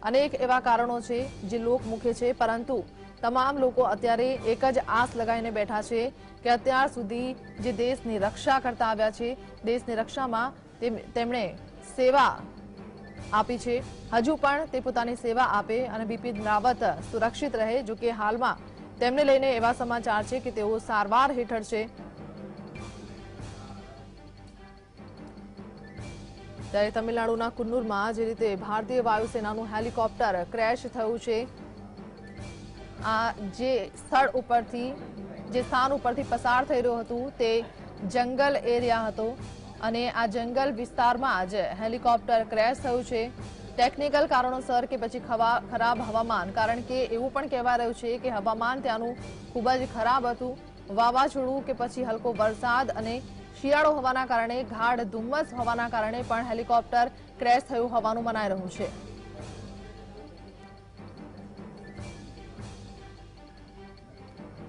અનેક એવા કારણો છે જે લોકમુખે છે, પરંતુ તમામ લોકો અત્યારે એક જ આસ લગાવીને બેઠા છે કે અત્યાર સુધી જે દેશની રક્ષા કરતા આવ્યા છે, દેશની રક્ષામાં તેમણે સેવા આપી છે, હજુ પણ તે પોતાની સેવા આપે અને બિપિન રાવત સુરક્ષિત રહે। જો કે હાલમાં તેમને લઈને એવા સમાચાર છે કે તેઓ સારવાર હેઠળ છે। ત્યારે તમિલનાડુના કુન્નુરમાં જે રીતે ભારતીય વાયુસેનાનું હેલિકોપ્ટર ક્રેશ થયું છે, આ જે સ્થાન ઉપરથી પસાર થઈ રહ્યું હતું તે જંગલ એરિયા હતો અને આ જંગલ વિસ્તારમાં જ હેલિકોપ્ટર ક્રેશ થયું છે। ટેકનિકલ કારણોસર કે પછી ખરાબ હવામાન, કારણ કે એવું પણ કહેવાય રહ્યું છે કે હવામાન ત્યાંનું ખૂબ જ ખરાબ હતું, વાવાઝોડું કે પછી હલકો વરસાદ અને શિયાળો હોવાના કારણે ગાઢ ધુમ્મસ હોવાના કારણે પણ હેલિકોપ્ટર ક્રેશ થયું હોવાનું મનાઈ રહ્યું છે।